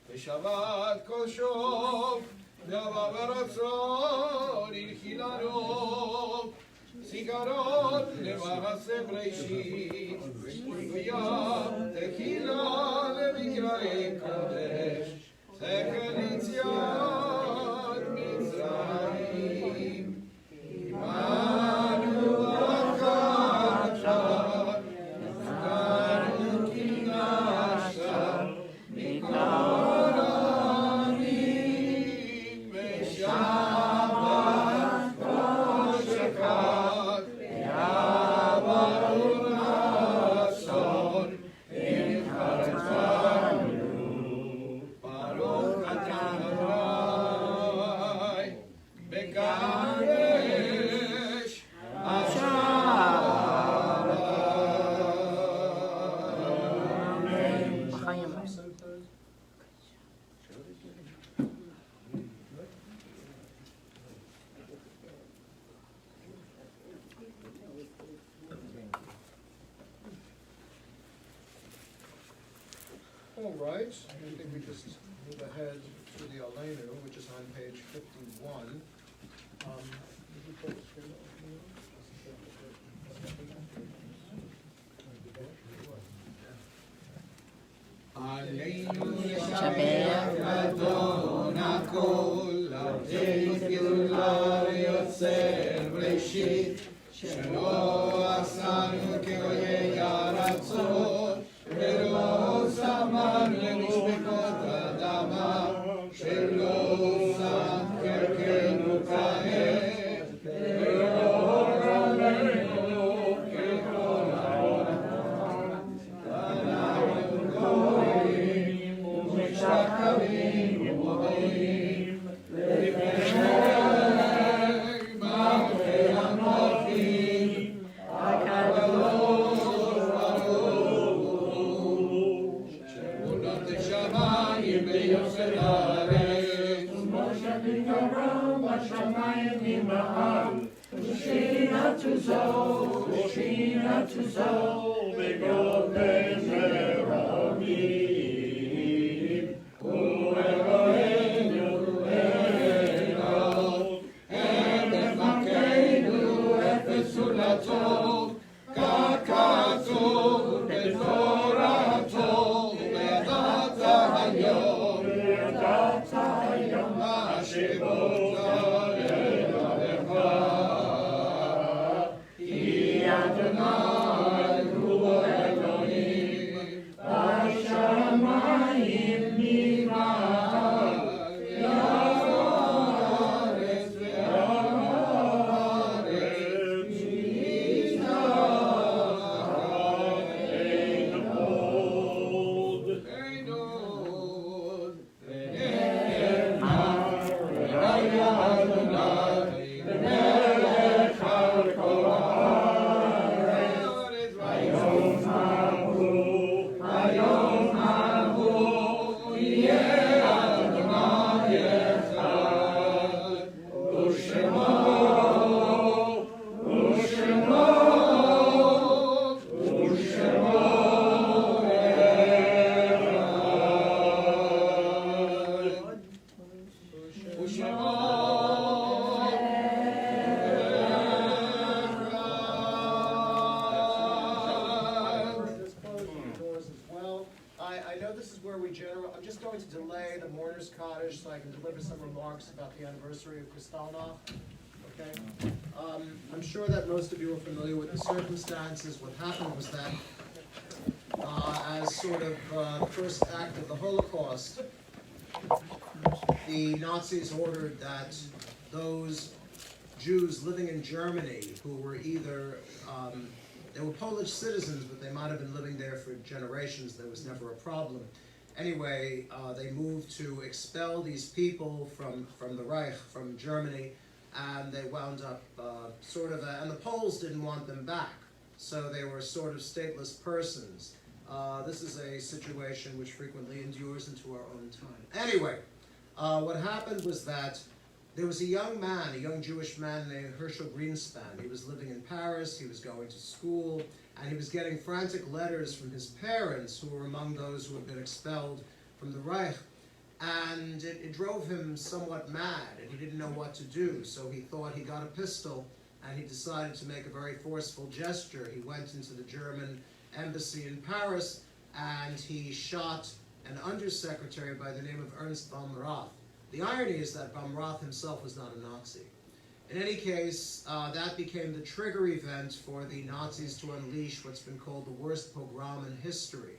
v'shabbat kodshov דאבה ורצון הנחילנו זיכרון למעשה בראשית וקריאה תחילה למקראי קודש זכר יציאת מצרים עמנו אחת נפקדנו כנשא מכל All right, I think we just move ahead to the Aleinu, which is on page 51. עלינו לשבח אדון הכל, לתת גדולה ויוצר בראשית, שלא עשנו כגויי ארצות, ולא שמנו למשפחות אדמה, שלא שם חלקנו כעת, ולא עלינו ככל העולם. ואנחנו גויים ומשתחווים ומודים לפני מלכי המלכים, הקדוש ברוך הוא, שאמונות השמיים ויוסר הארץ, ומושבים קרוב בשמיים ממעל, ושכינתו זו בגובה מרמים, ואלוהינו אלוהינו, ערב מלכנו אפס זולתו, ככתוב בתורתו, וידעת היום אשר לבבך, כי אדוני הוא אלוהים בשמיים ממעל, והארץ והארץ מתחת אין עוד. אין עוד. ונאמר והיה אדוני ומלך על כל הארץ, היום ההוא יהיה אדוני אחד, ושמו Kaddish so I can deliver some remarks about the anniversary of Kristallnacht. Okay? I'm sure that most of you are familiar with the circumstances. What happened was that as sort of the first act of the Holocaust, the Nazis ordered that those Jews living in Germany who were either, they were Polish citizens, but they might have been living there for generations. There was never a problem. Anyway, they moved to expel these people from the Reich, from Germany, and they wound up and the Poles didn't want them back. So they were sort of stateless persons. This is a situation which frequently endures into our own time. Anyway, what happened was that there was a young man, a young Jewish man named Herschel Greenspan. He was living in Paris, he was going to school, and he was getting frantic letters from his parents, who were among those who had been expelled from the Reich. And it drove him somewhat mad, and he didn't know what to do. So he thought he got a pistol, and he decided to make a very forceful gesture. He went into the German embassy in Paris, and he shot an undersecretary by the name of Ernst von Rath. The irony is that von Rath himself was not a Nazi. In any case, that became the trigger event for the Nazis to unleash what's been called the worst pogrom in history.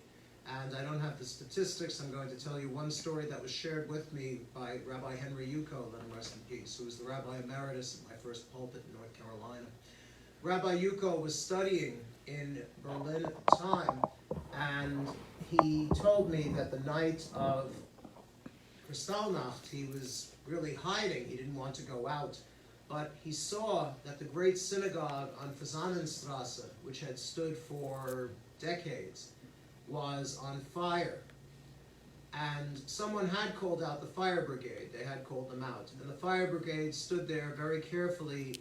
And I don't have the statistics. I'm going to tell you one story that was shared with me by Rabbi Henry Yuko, let him rest in peace, who was the Rabbi Emeritus at my first pulpit in North Carolina. Rabbi Yuko was studying in Berlin at the time, and he told me that the night of Kristallnacht, he was really hiding. He didn't want to go out. But he saw that the great synagogue on Fasanenstrasse, which had stood for decades, was on fire. And someone had called out the fire brigade. They had called them out. And the fire brigade stood there very carefully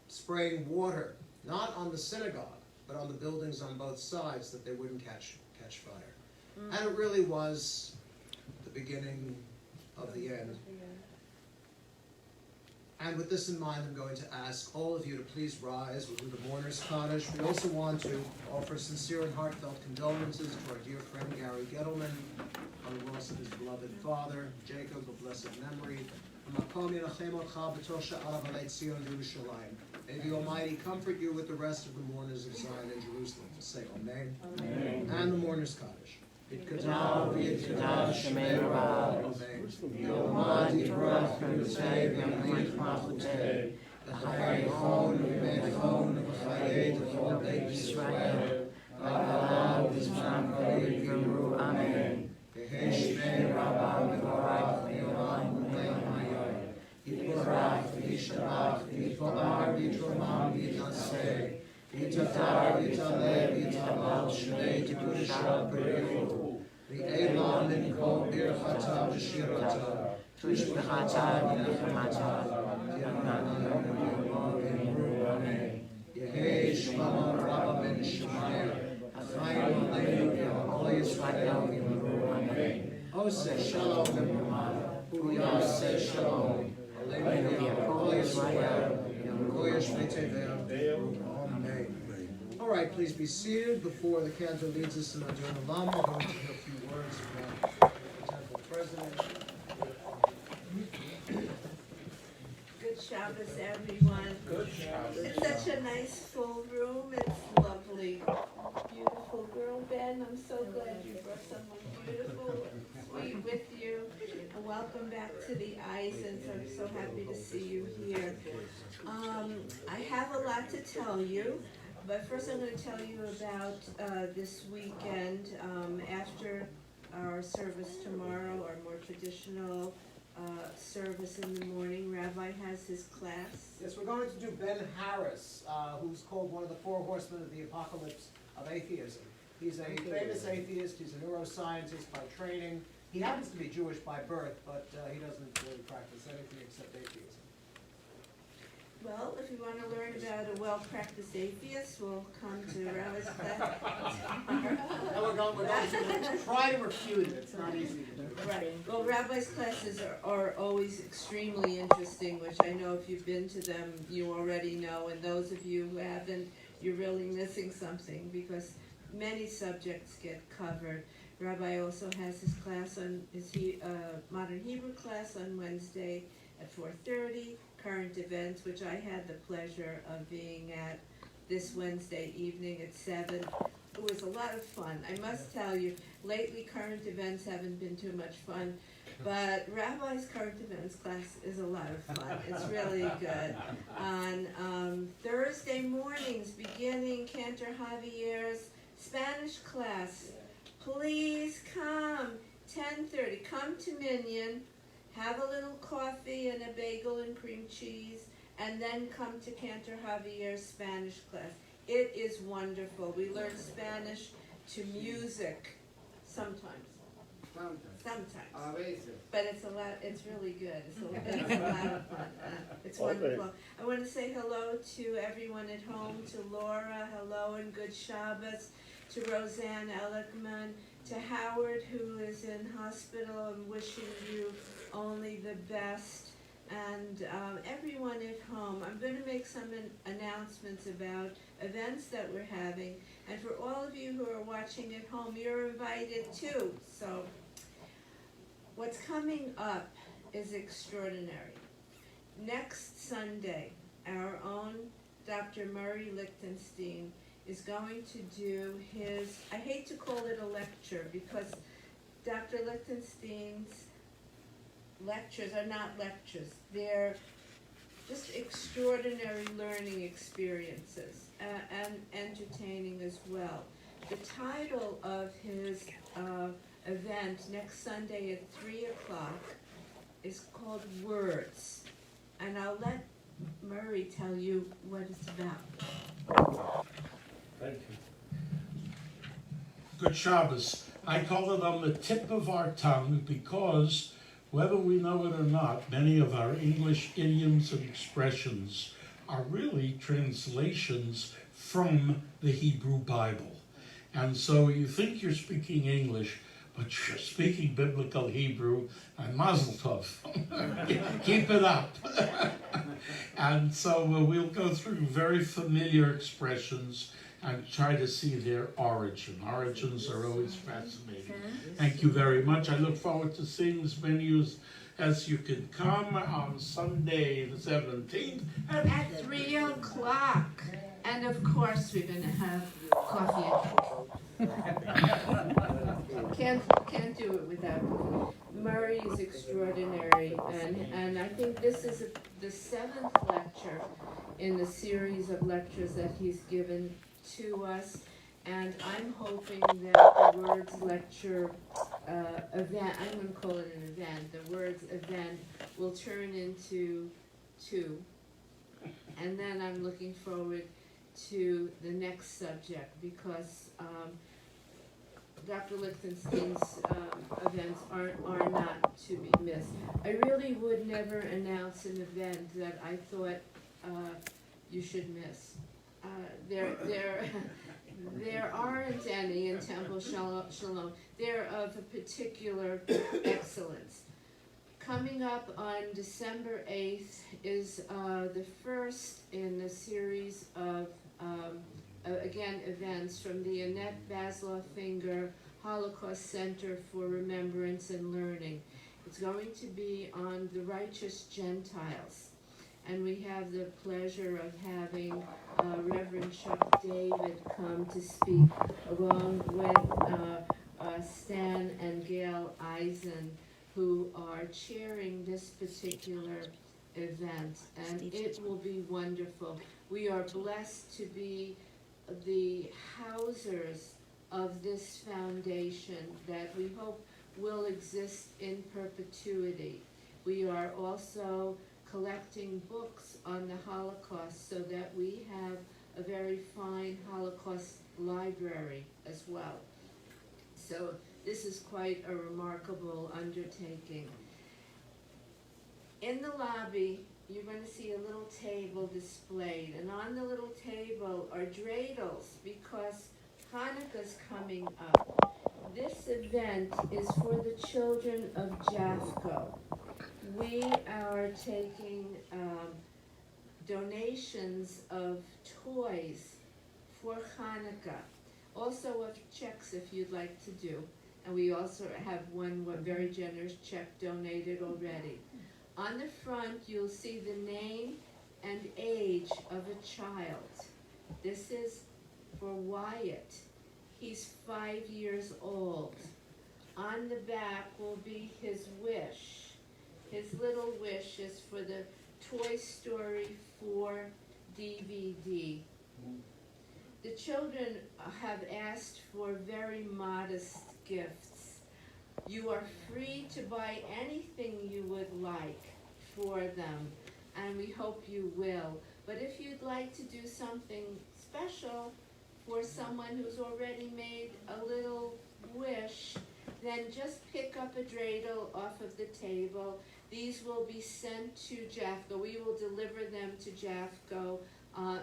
spraying water, not on the synagogue, but on the buildings on both sides, that they wouldn't catch fire. And it really was the beginning of the end. And with this in mind, I'm going to ask all of you to please rise. We'll do the mourner's Kaddish. We also want to offer sincere and heartfelt condolences to our dear friend Gary Gettleman on the loss of his beloved father, Jacob, of blessed memory. May the Almighty comfort you with the rest of the mourners of Zion and Jerusalem. Say Amen. Amen. And the mourner's Kaddish. Yitkadosh v'yitkadosh Shemei Rav. Yomad yitrach v'yutei v'yamlit malchutei. V'chayechon v'mechon v'chayei t'chol beit Yisrael. V'galav v'zman karev v'yimru Amen. V'hei Shemei Rabba v'vorach v'yolam v'leim hayoy. Yitborach v'yishtabach v'yitpolar v'yitromam v'yitnaseh. V'yitatar v'yitaleh v'yitabal Shmei t'kudashah b'rechu. V'elam min kol birchata v'shirata. Tushbechata v'nechemata. V'yanam v'yomah v'yimru Amen. Yehei Shlomo Rabba ben Shemael. Achayim aleinu v'yamol Yisrael v'yimru Amen. Oseh Shalom v'yamah. Uyaseh Shalom. Aleinu v'yamol Yisrael. V'yamol Yishmei Tevel. Amen. All right, please be seated. Before the cantor leads us in Adon Olam, we're going to hear a few words from the temple president. Good Shabbos, everyone. Good Shabbos. It's such a nice full room. It's lovely. Beautiful girl, Ben. I'm so glad you brought someone beautiful and sweet with you. And welcome back to the Isons. I'm so happy to see you here. I have a lot to tell you, but first I'm going to tell you about this weekend. After our service tomorrow, our more traditional service in the morning, Rabbi has his class. Yes, we're going to do Ben Harris, who's called one of the four horsemen of the apocalypse of atheism. He's a famous atheist. He's a neuroscientist by training. He happens to be Jewish by birth, but he doesn't really practice anything except atheism. Well, if you want to learn about a well-practiced atheist, we'll come to Rabbi's class. And we're going to try to refute it. It's not easy to do. Right. Well, Rabbi's classes are always extremely interesting, which I know if you've been to them, you already know. And those of you who haven't, you're really missing something because many subjects get covered. Rabbi also has his class on his Modern Hebrew class on Wednesday at 4:30. Current events, which I had the pleasure of being at this Wednesday evening at 7. It was a lot of fun. I must tell you, lately current events haven't been too much fun, but Rabbi's current events class is a lot of fun. It's really good. On Thursday mornings, beginning Cantor Javier's Spanish class. Please come, 10:30. Come to Minyan, have a little coffee and a bagel and cream cheese, and then come to Cantor Javier's Spanish class. It is wonderful. We learn Spanish to music sometimes. But it's really good. It's a lot of fun. It's wonderful. I want to say hello to everyone at home, to Laura, hello and good Shabbos, to Roseanne Ehrlichman, to Howard, who is in hospital. I'm wishing you only the best. And everyone at home, I'm going to make some announcements about events that we're having. And for all of you who are watching at home, you're invited too. So what's coming up is extraordinary. Next Sunday, our own Dr. Murray Lichtenstein is going to do his, I hate to call it a lecture because Dr. Lichtenstein's lectures are not lectures. They're just extraordinary learning experiences and entertaining as well. The title of his event next Sunday at 3 o'clock is called Words. And I'll let Murray tell you what it's about. Thank you. Good Shabbos. I call it on the tip of our tongue because, whether we know it or not, many of our English idioms and expressions are really translations from the Hebrew Bible. And so you think you're speaking English, but you're speaking biblical Hebrew, and mazel tov. Keep it up. And so we'll go through very familiar expressions and try to see their origin. Origins are always fascinating. Thank you very much. I look forward to seeing as many as you can come on Sunday the 17th. At 3 o'clock. And of course we're going to have coffee and cake. Can't do it without Murray is extraordinary, and I think this is the 7th lecture in the series of lectures that he's given to us, and I'm hoping that the Words lecture event, I'm going to call it an event, the Words event will turn into 2, and then I'm looking forward to the next subject because Dr. Lichtenstein's events are not to be missed. I really would never announce an event that I thought you should miss. There aren't any in Temple Shalom. They're of a particular excellence. Coming up on December 8th is the first in a series of events from the Annette Basloff Finger Holocaust Center for Remembrance and Learning. It's going to be on the righteous Gentiles. And we have the pleasure of having Reverend Chuck David come to speak along with Stan and Gail Eisen, who are chairing this particular event. And it will be wonderful. We are blessed to be the housers of this foundation that we hope will exist in perpetuity. We are also collecting books on the Holocaust so that we have a very fine Holocaust library as well. So this is quite a remarkable undertaking. In the lobby, you're going to see a little table displayed, and on the little table are dreidels because Hanukkah's coming up. This event is for the children of Jafco. We are taking donations of toys for Hanukkah, also of checks if you'd like to do. And we also have one very generous check donated already. On the front, you'll see the name and age of a child. This is for Wyatt. He's 5 years old. On the back will be his wish. His little wish is for the Toy Story 4 DVD. The children have asked for very modest gifts. You are free to buy anything you would like for them, and we hope you will. But if you'd like to do something special for someone who's already made a little wish, then just pick up a dreidel off of the table. These will be sent to Jafco. We will deliver them to Jafco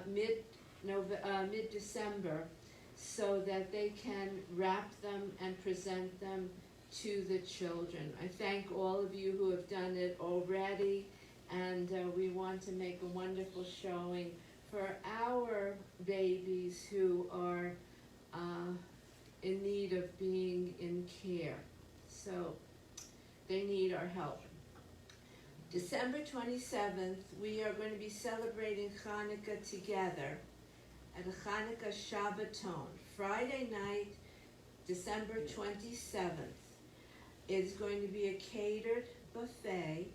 mid-December, so that they can wrap them and present them to the children. I thank all of you who have done it already, and we want to make a wonderful showing for our babies who are in need of being in care. So they need our help. December 27th, we are going to be celebrating Hanukkah together at a Hanukkah Shabbaton. Friday night, December 27th. It's going to be a catered buffet.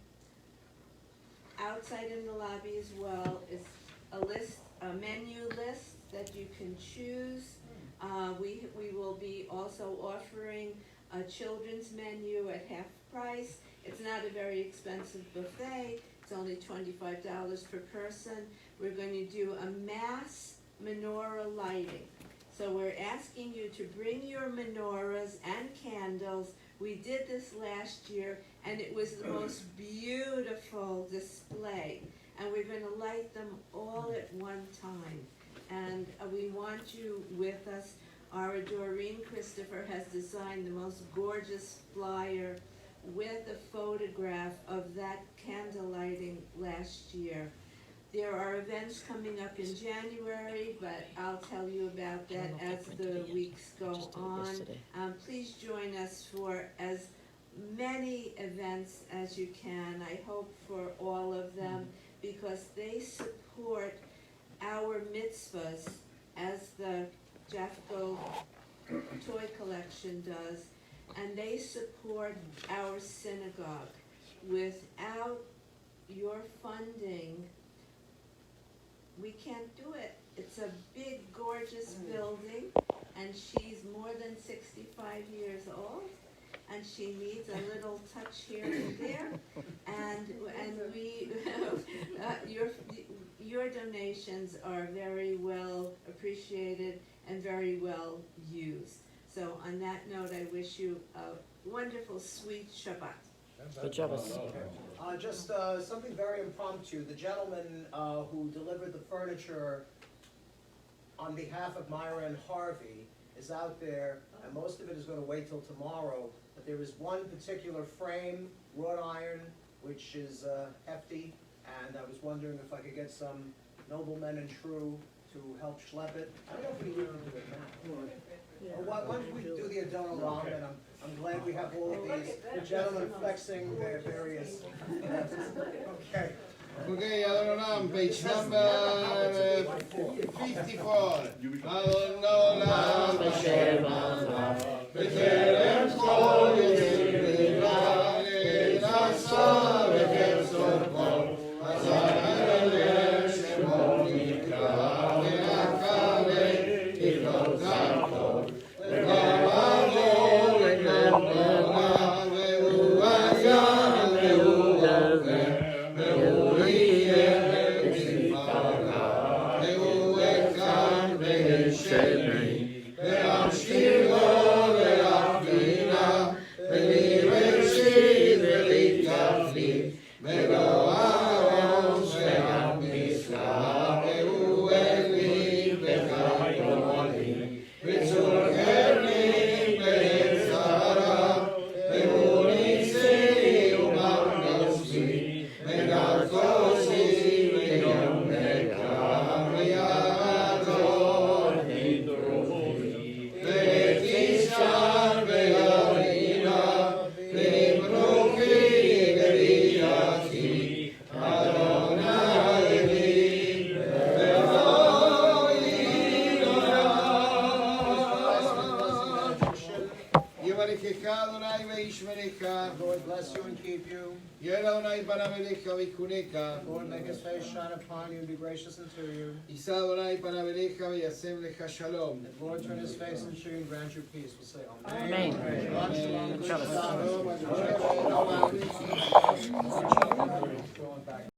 Outside in the lobby as well is a menu list that you can choose. We will be also offering a children's menu at half price. It's not a very expensive buffet. It's only $25 per person. We're going to do a mass menorah lighting. So we're asking you to bring your menorahs and candles. We did this last year, and it was the most beautiful display. And we're going to light them all at one time. And we want you with us. Our Doreen Christopher has designed the most gorgeous flyer with a photograph of that candle lighting last year. There are events coming up in January, but I'll tell you about that as the weeks go on. Please join us for as many events as you can. I hope for all of them, because they support our mitzvahs as the Jafco Toy Collection does, and they support our synagogue. Without your funding, we can't do it. It's a big, gorgeous building, and she's more than 65 years old, and she needs a little touch here and there, and we your donations are very well appreciated and very well used. So on that note, I wish you a wonderful, sweet Shabbat. Good job. Just something very impromptu. The gentleman who delivered the furniture on behalf of Myra and Harvey is out there, and most of it is going to wait till tomorrow. But there is one particular frame, wrought iron, which is hefty, and I was wondering if I could get some noblemen and true to help schlep it. I don't know if we need to do it now. Or why don't we do the Adonai Ram, and I'm glad we have all of these gentlemen flexing their various. Okay. Okay, Adonai, page number 54. Adonai, b'kerem kol Yisrael, nasa v'ketzor kol, azar shemo nikra, ve'akare ivot zakol, ve'gamalo ve'gamala, ve'u'ayan ve'u'over, Shemei, bless you and keep you. יהיה לאדוני פניו אליך ויחונך. Lord, make his face shine upon you and be gracious unto you. יישא אדוני פניו אליך וישם לך שלום. And Lord, turn his face unto you and grant you peace. We'll say Amen. Amen. Shalom. Shalom.